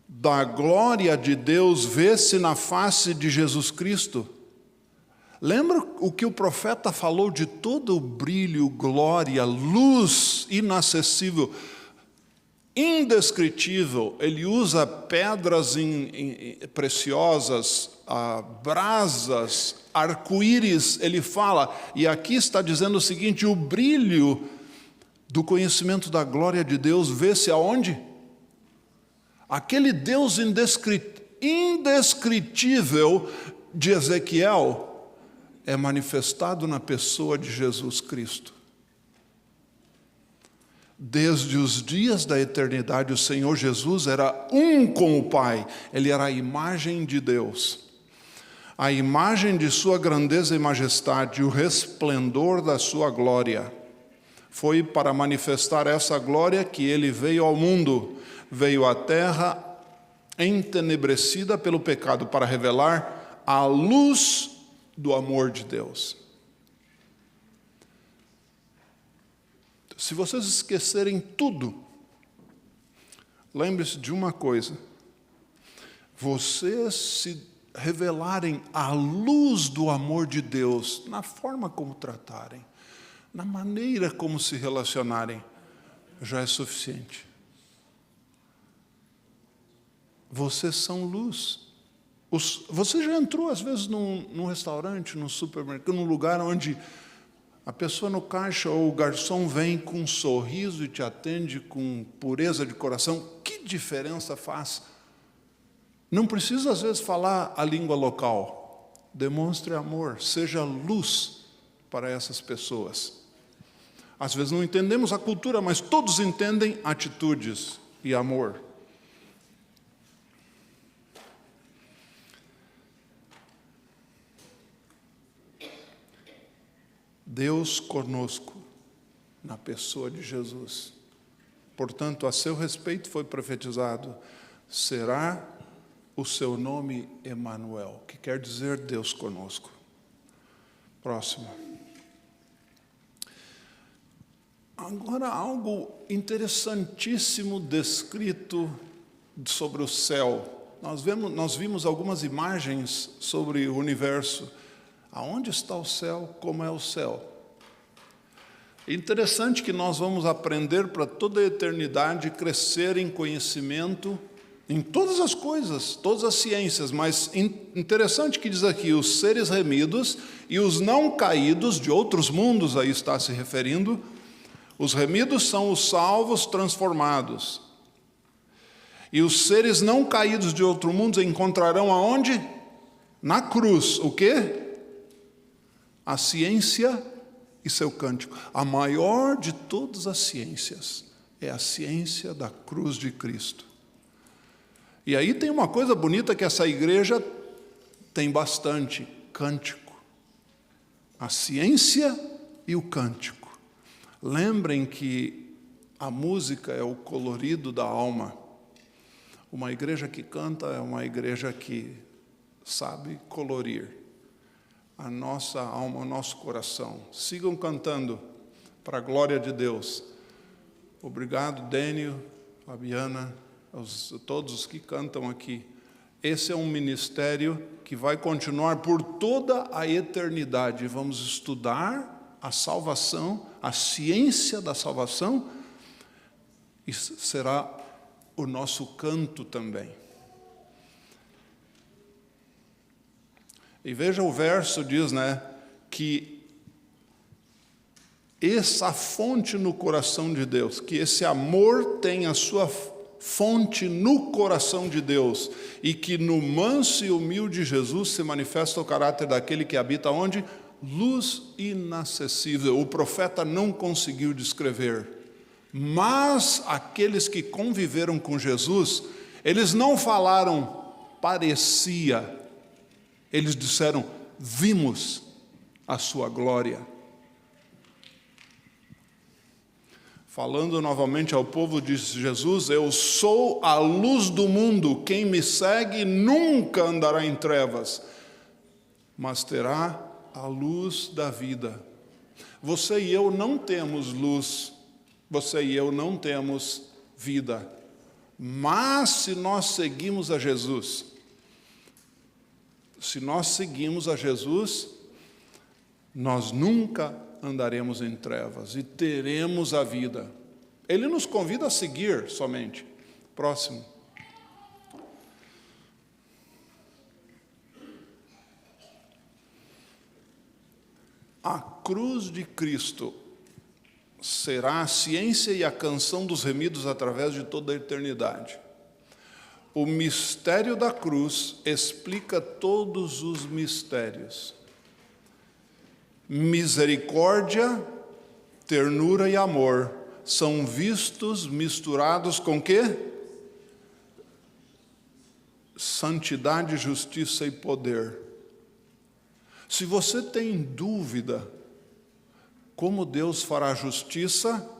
da glória de Deus vê-se na face de Jesus Cristo. Lembra o que o profeta falou de todo o brilho, glória, luz inacessível, indescritível? Ele usa pedras preciosas, brasas, arco-íris, ele fala, e aqui está dizendo o seguinte: o brilho do conhecimento da glória de Deus vê-se aonde? Aquele Deus indescritível de Ezequiel é manifestado na pessoa de Jesus Cristo. Desde os dias da eternidade, o Senhor Jesus era um com o Pai. Ele era a imagem de Deus, a imagem de sua grandeza e majestade, o resplendor da sua glória. Foi para manifestar essa glória que ele veio ao mundo, veio à terra entenebrecida pelo pecado, para revelar a luz do amor de Deus. Se vocês esquecerem tudo, lembre-se de uma coisa: vocês se revelarem a luz do amor de Deus na forma como tratarem, na maneira como se relacionarem, já é suficiente. Vocês são luz. Você já entrou às vezes num restaurante, num supermercado, num lugar onde a pessoa no caixa ou o garçom vem com um sorriso e te atende com pureza de coração? Que diferença faz? Não precisa às vezes falar a língua local. Demonstre amor, seja luz para essas pessoas. Às vezes não entendemos a cultura, mas todos entendem atitudes e amor. Deus conosco, na pessoa de Jesus. Portanto, a seu respeito foi profetizado: será o seu nome Emanuel, que quer dizer Deus conosco. Próximo. Agora, algo interessantíssimo descrito sobre o céu. nós vimos algumas imagens sobre o universo. Aonde está o céu? Como é o céu? É interessante que nós vamos aprender para toda a eternidade, crescer em conhecimento, em todas as coisas, todas as ciências, mas interessante que diz aqui, os seres remidos e os não caídos, de outros mundos aí está se referindo, os remidos são os salvos transformados. E os seres não caídos de outro mundo encontrarão aonde? Na cruz. O quê? A ciência e seu cântico. A maior de todas as ciências é a ciência da cruz de Cristo. E aí tem uma coisa bonita que essa igreja tem bastante: cântico. A ciência e o cântico. Lembrem que a música é o colorido da alma. Uma igreja que canta é uma igreja que sabe colorir a nossa alma, o nosso coração. Sigam cantando para a glória de Deus. Obrigado, Dênio, Fabiana, todos os que cantam aqui. Esse é um ministério que vai continuar por toda a eternidade. Vamos estudar a salvação, a ciência da salvação, e será o nosso canto também. E veja o verso, diz, que essa fonte no coração de Deus, que esse amor tem a sua fonte no coração de Deus, e que no manso e humilde Jesus se manifesta o caráter daquele que habita onde? Luz inacessível. O profeta não conseguiu descrever, mas aqueles que conviveram com Jesus, eles não falaram parecia, eles disseram, vimos a sua glória. Falando novamente ao povo, disse Jesus, eu sou a luz do mundo, quem me segue nunca andará em trevas, mas terá a luz da vida. Você e eu não temos luz, você e eu não temos vida, mas se nós seguimos a Jesus, nós nunca andaremos em trevas e teremos a vida. Ele nos convida a seguir somente. Próximo. A cruz de Cristo será a ciência e a canção dos remidos através de toda a eternidade. O mistério da cruz explica todos os mistérios. Misericórdia, ternura e amor são vistos misturados com quê? Santidade, justiça e poder. Se você tem dúvida como Deus fará justiça,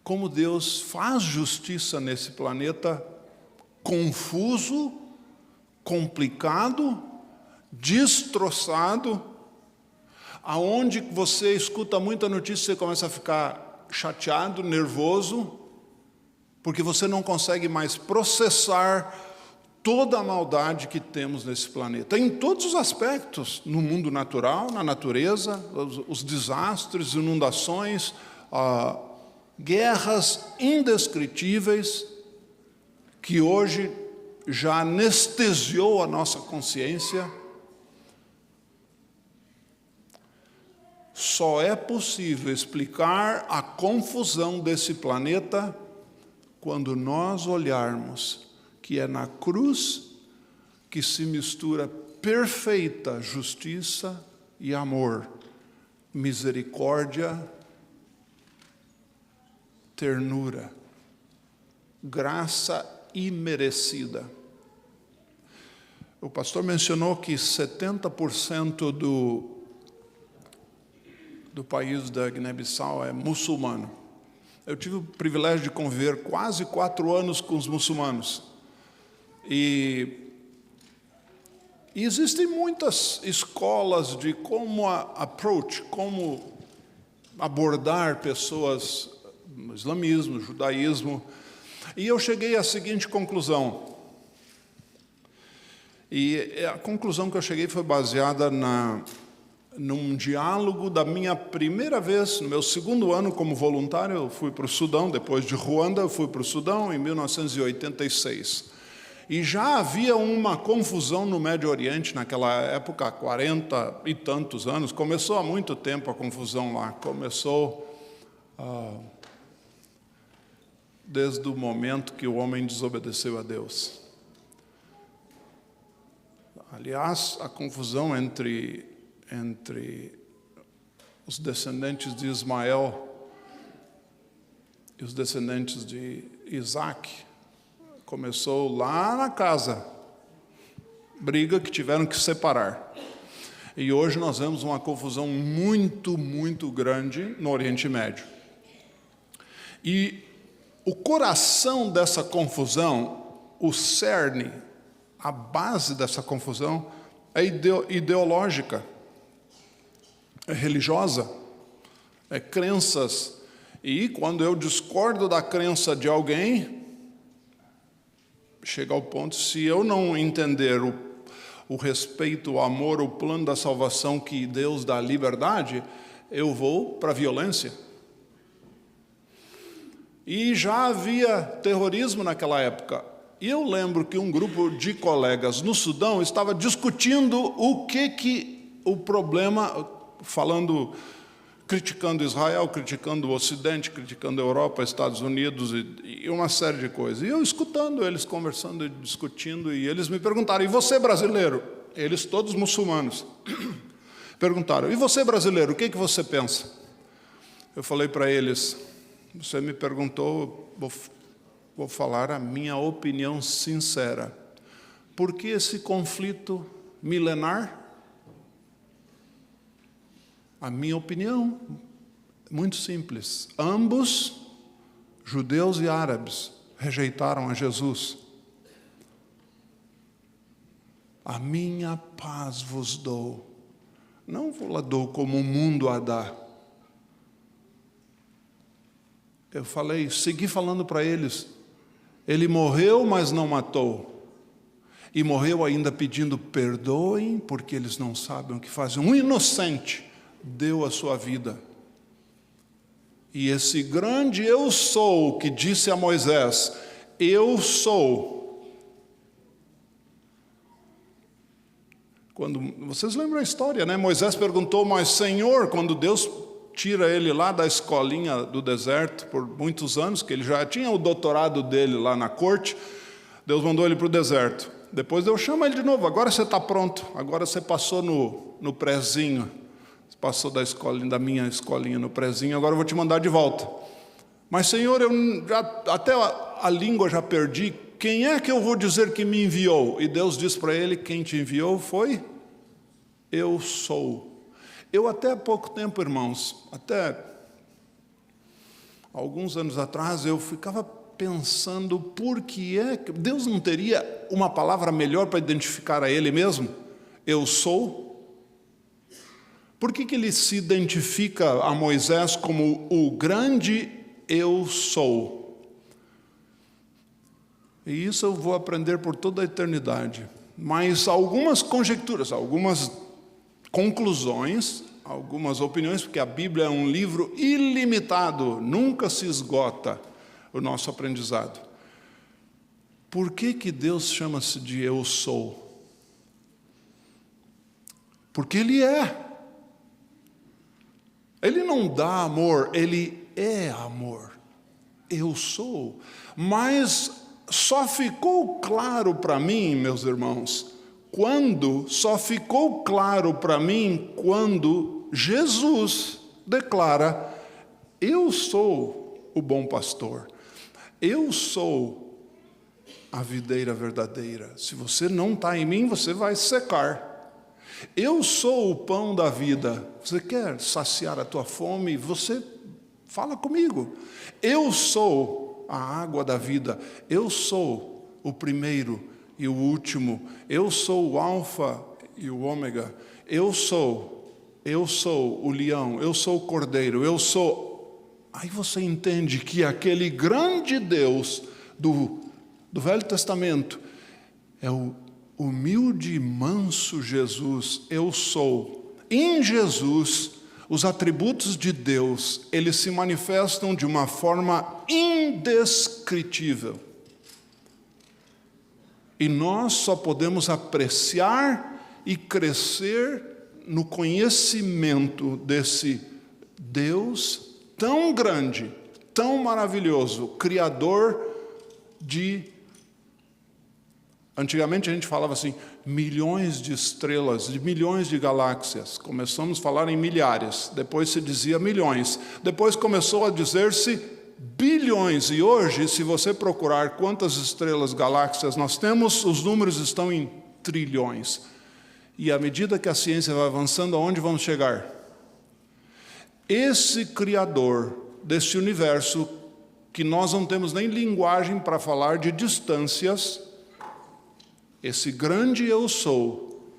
como Deus faz justiça nesse planeta confuso, complicado, destroçado, aonde você escuta muita notícia, você começa a ficar chateado, nervoso, porque você não consegue mais processar toda a maldade que temos nesse planeta, em todos os aspectos, no mundo natural, na natureza, os desastres, inundações, guerras indescritíveis, que hoje já anestesiou a nossa consciência. Só é possível explicar a confusão desse planeta quando nós olharmos que é na cruz que se mistura perfeita justiça e amor, misericórdia, ternura, graça imerecida. O pastor mencionou que 70% do país da Guiné-Bissau é muçulmano. Eu tive o privilégio de conviver quase 4 anos com os muçulmanos. E existem muitas escolas de como como abordar pessoas no islamismo, no judaísmo. E eu cheguei à seguinte conclusão: E a conclusão que eu cheguei foi baseada num diálogo da minha primeira vez, no meu segundo ano como voluntário. Eu fui para o Sudão, depois de Ruanda, eu fui para o Sudão em 1986. E já havia uma confusão no Médio Oriente naquela época, há 40 e tantos anos. Começou há muito tempo a confusão lá. Começou desde o momento que o homem desobedeceu a Deus. Aliás, a confusão entre os descendentes de Ismael e os descendentes de Isaac começou lá na casa, briga que tiveram que separar. E hoje nós vemos uma confusão muito, muito grande no Oriente Médio. E o coração dessa confusão, o cerne, a base dessa confusão é ideológica, é religiosa, é crenças. E quando eu discordo da crença de alguém, chega ao ponto, se eu não entender o respeito, o amor, o plano da salvação que Deus dá liberdade, eu vou para a violência. E já havia terrorismo naquela época. E eu lembro que um grupo de colegas no Sudão estava discutindo o problema, criticando Israel, criticando o Ocidente, criticando a Europa, Estados Unidos e uma série de coisas. E eu escutando eles conversando e discutindo, e eles me perguntaram: e você, brasileiro? Eles todos muçulmanos. Perguntaram: e você, brasileiro, o que você pensa? Eu falei para eles: você me perguntou, vou falar a minha opinião sincera. Por que esse conflito milenar? A minha opinião, muito simples. Ambos, judeus e árabes, rejeitaram a Jesus. A minha paz vos dou. Não vos la dou como o mundo a dá. Eu segui falando para eles. Ele morreu, mas não matou. E morreu ainda pedindo perdoem, porque eles não sabem o que fazem. Um inocente deu a sua vida. E esse grande eu sou, que disse a Moisés: eu sou. Vocês lembram a história, né? Moisés perguntou: mas Senhor, quando Deus tira ele lá da escolinha do deserto por muitos anos, que ele já tinha o doutorado dele lá na corte, Deus mandou ele para o deserto. Depois Deus chama ele de novo: agora você está pronto, agora você passou no prézinho, você passou da minha escolinha no prézinho, agora eu vou te mandar de volta. Mas Senhor, eu até a língua já perdi, quem é que eu vou dizer que me enviou? E Deus disse para ele: quem te enviou foi eu sou. Eu até há pouco tempo, irmãos, até alguns anos atrás, eu ficava pensando por que é que Deus não teria uma palavra melhor para identificar a Ele mesmo? Eu sou. Por que ele se identifica a Moisés como o grande eu sou? E isso eu vou aprender por toda a eternidade. Mas algumas conjecturas, algumas conclusões, algumas opiniões, porque a Bíblia é um livro ilimitado, nunca se esgota o nosso aprendizado. Por que Deus chama-se de eu sou? Porque Ele é. Ele não dá amor, Ele é amor. Eu sou. Mas só ficou claro para mim, meus irmãos, quando Jesus declara: eu sou o bom pastor, eu sou a videira verdadeira. Se você não está em mim, você vai secar. Eu sou o pão da vida. Você quer saciar a tua fome? Você fala comigo. Eu sou a água da vida. Eu sou o primeiro e o último. Eu sou o alfa e o ômega. Eu sou o leão. Eu sou o cordeiro. Eu sou. Aí você entende que aquele grande Deus do Velho Testamento é o humilde e manso Jesus, eu sou. Em Jesus, os atributos de Deus, eles se manifestam de uma forma indescritível. E nós só podemos apreciar e crescer no conhecimento desse Deus tão grande, tão maravilhoso, Criador de... Antigamente a gente falava assim, milhões de estrelas, de milhões de galáxias. Começamos a falar em milhares, depois se dizia milhões. Depois começou a dizer-se bilhões. E hoje, se você procurar quantas estrelas, galáxias nós temos, os números estão em trilhões. E à medida que a ciência vai avançando, aonde vamos chegar? Esse Criador deste universo, que nós não temos nem linguagem para falar de distâncias, esse grande eu sou,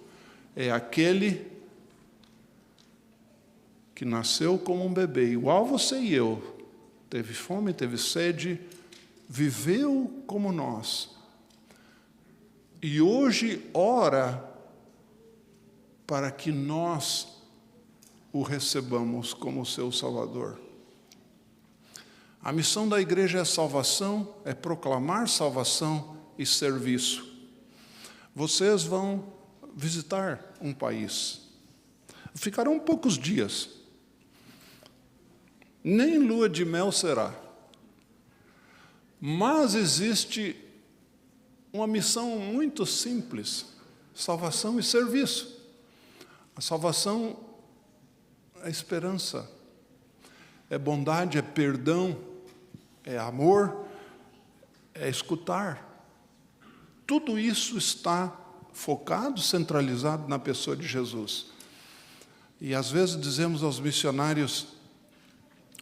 é aquele que nasceu como um bebê, igual você e eu, teve fome, teve sede, viveu como nós. E hoje ora para que nós o recebamos como seu Salvador. A missão da igreja é salvação, é proclamar salvação e serviço. Vocês vão visitar um país. Ficarão poucos dias. Nem lua de mel será. Mas existe uma missão muito simples: salvação e serviço. A salvação é esperança, é bondade, é perdão, é amor, é escutar. Tudo isso está focado, centralizado na pessoa de Jesus. E às vezes dizemos aos missionários,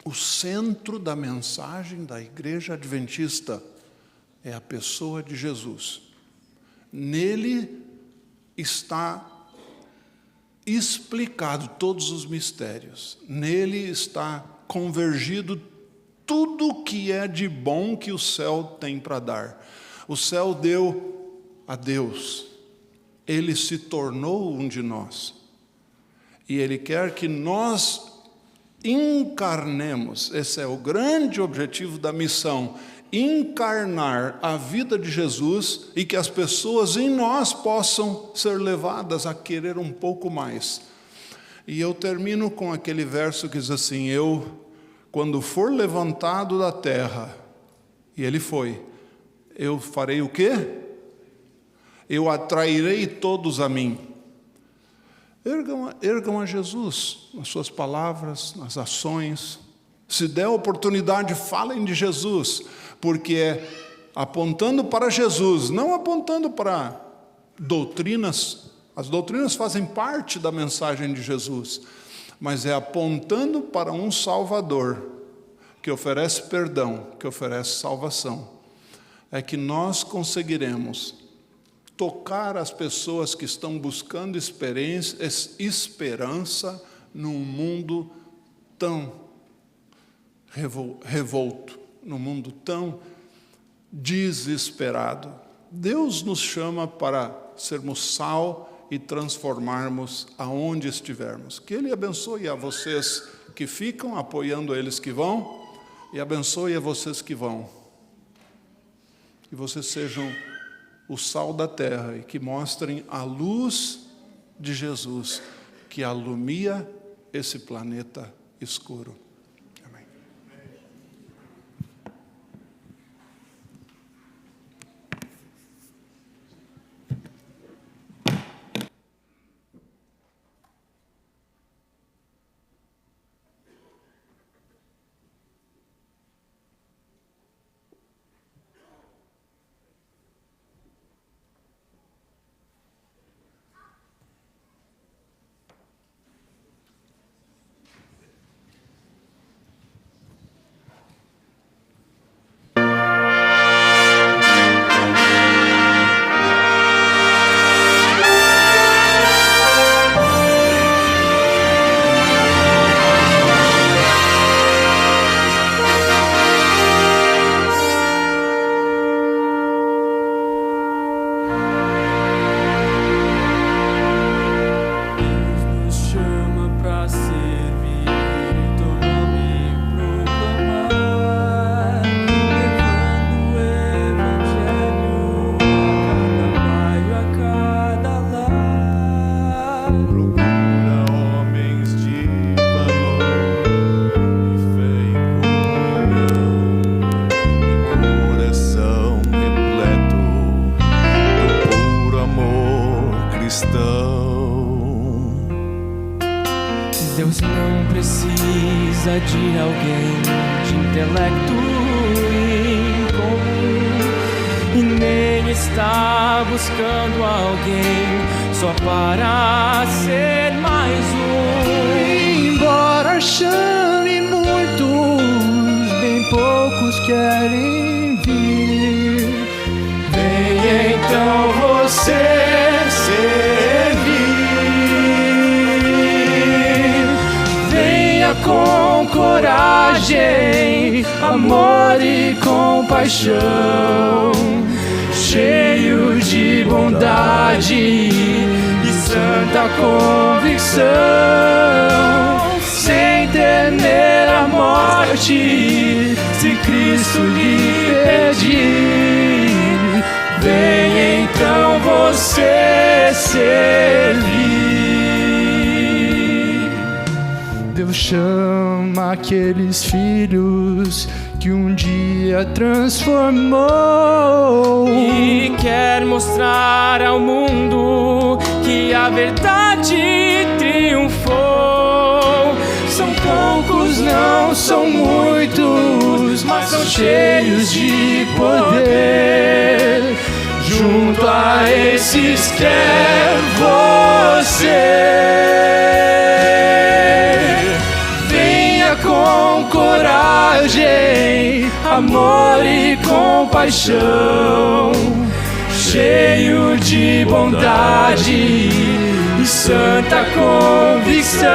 o centro da mensagem da igreja adventista é a pessoa de Jesus. Nele está explicado todos os mistérios. Nele está convergido tudo o que é de bom que o céu tem para dar. O céu deu a Deus. Ele se tornou um de nós. E Ele quer que nós encarnemos. Esse é o grande objetivo da missão. Encarnar a vida de Jesus e que as pessoas em nós possam ser levadas a querer um pouco mais. E eu termino com aquele verso que diz assim, eu, quando for levantado da terra, e Ele foi, eu farei o quê? Eu atrairei todos a mim. Ergam a Jesus nas suas palavras, nas ações. Se der oportunidade, falem de Jesus, porque é apontando para Jesus, não apontando para doutrinas. As doutrinas fazem parte da mensagem de Jesus, mas é apontando para um Salvador que oferece perdão, que oferece salvação. É que nós conseguiremos tocar as pessoas que estão buscando esperança num mundo tão revolto, num mundo tão desesperado. Deus nos chama para sermos sal e transformarmos aonde estivermos. Que Ele abençoe a vocês que ficam, apoiando eles que vão, e abençoe a vocês que vão. Que vocês sejam o sal da terra e que mostrem a luz de Jesus que alumia esse planeta escuro. Amém. Deus não precisa de alguém de intelecto incomum, e nem está buscando alguém só para ser mais um. Embora chame muitos, bem poucos querem vir. Vem então você servir. Venha com coragem, amor e compaixão, cheio de bondade e santa convicção, sem temer a morte, se Cristo lhe pedir. Vem então você servir. Deus chama aqueles filhos que um dia transformou e quer mostrar ao mundo que a verdade triunfou. São poucos, não são muitos, mas são cheios de poder. Junto a esses quer você. Venha com coragem, amor e compaixão, cheio de bondade e santa convicção,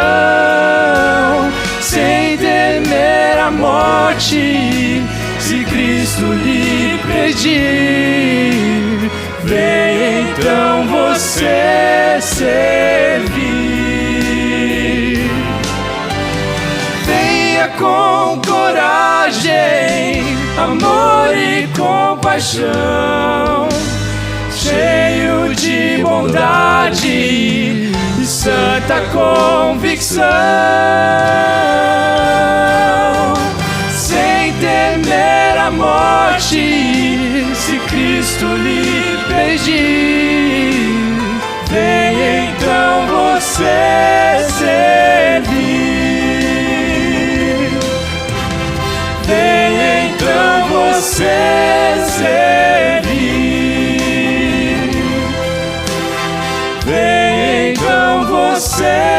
sem temer a morte, se Cristo lhe pedir. Vem então você servir. Venha com coragem, amor e compaixão, cheio de bondade e santa convicção, sem temer a morte, se Cristo lhe pedir. Vem então você servir. Vem então você servir. Vem então você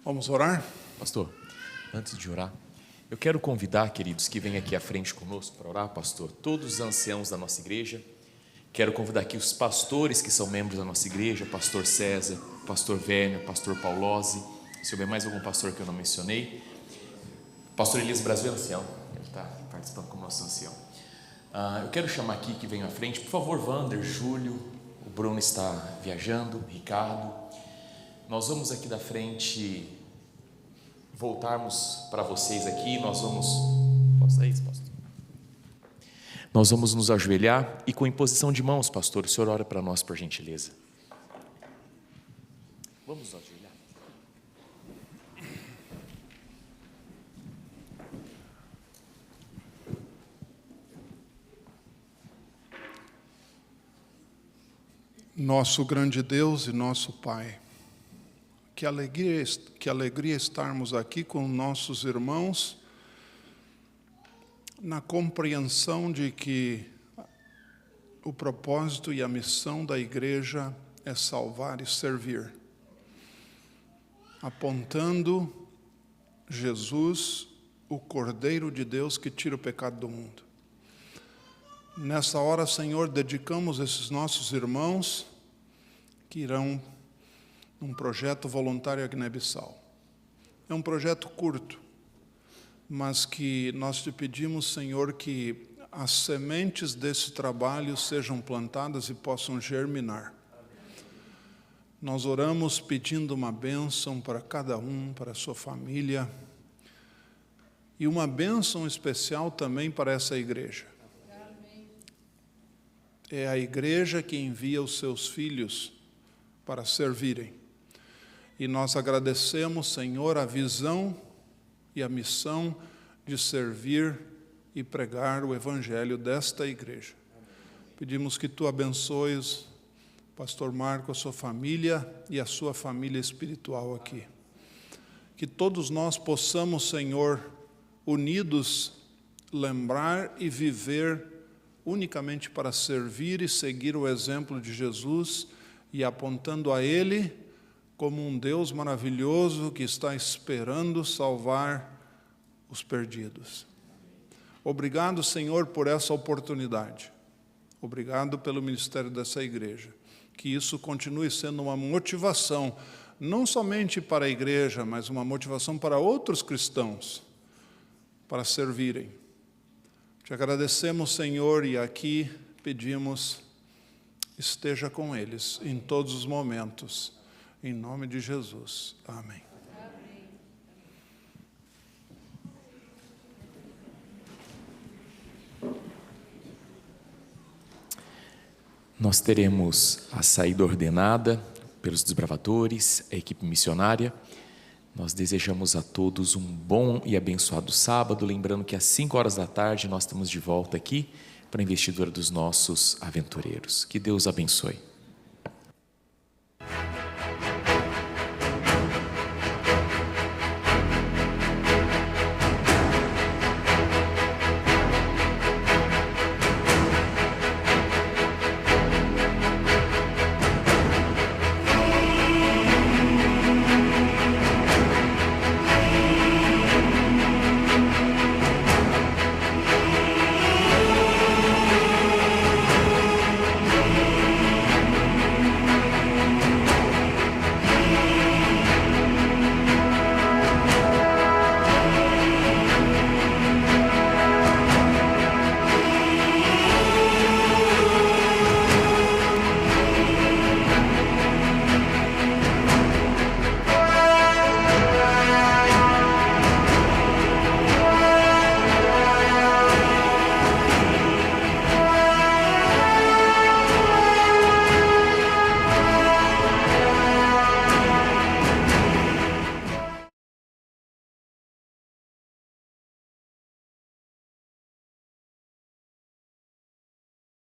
Vamos orar? Pastor, antes de orar, eu quero convidar, queridos, que venham aqui à frente conosco para orar, pastor, todos os anciãos da nossa igreja. Quero convidar aqui os pastores que são membros da nossa igreja, pastor César, pastor Werner, pastor Paulose, se houver mais algum pastor que eu não mencionei. Pastor Elias Brasil é ancião, ele está participando como nosso ancião. Eu quero chamar aqui que venham à frente, por favor, Wander, Júlio, o Bruno está viajando, Ricardo. Nós vamos aqui da frente voltarmos para vocês aqui, nós vamos... Posso dar isso, pastor? Nós vamos nos ajoelhar e com imposição de mãos, pastor, o senhor ora para nós, por gentileza. Vamos nos ajoelhar. Nosso grande Deus e nosso Pai, que alegria estarmos aqui com nossos irmãos, na compreensão de que o propósito e a missão da igreja é salvar e servir, apontando Jesus, o Cordeiro de Deus que tira o pecado do mundo. Nessa hora, Senhor, dedicamos esses nossos irmãos que irão num projeto voluntário à Guiné-Bissau. É um projeto curto, mas que nós te pedimos, Senhor, que as sementes desse trabalho sejam plantadas e possam germinar. Nós oramos pedindo uma bênção para cada um, para a sua família, e uma bênção especial também para essa igreja. É a igreja que envia os seus filhos para servirem. E nós agradecemos, Senhor, a visão e a missão de servir e pregar o Evangelho desta igreja. Pedimos que Tu abençoes o pastor Marco, a sua família e a sua família espiritual aqui. Que todos nós possamos, Senhor, unidos, lembrar e viver unicamente para servir e seguir o exemplo de Jesus e apontando a Ele como um Deus maravilhoso que está esperando salvar os perdidos. Obrigado, Senhor, por essa oportunidade. Obrigado pelo ministério dessa igreja. Que isso continue sendo uma motivação, não somente para a igreja, mas uma motivação para outros cristãos, para servirem. Te agradecemos, Senhor, e aqui pedimos, esteja com eles em todos os momentos. Em nome de Jesus. Amém. Nós teremos a saída ordenada pelos desbravadores, a equipe missionária. Nós desejamos a todos um bom e abençoado sábado, lembrando que às 5 horas da tarde nós estamos de volta aqui para a investidura dos nossos aventureiros. Que Deus abençoe.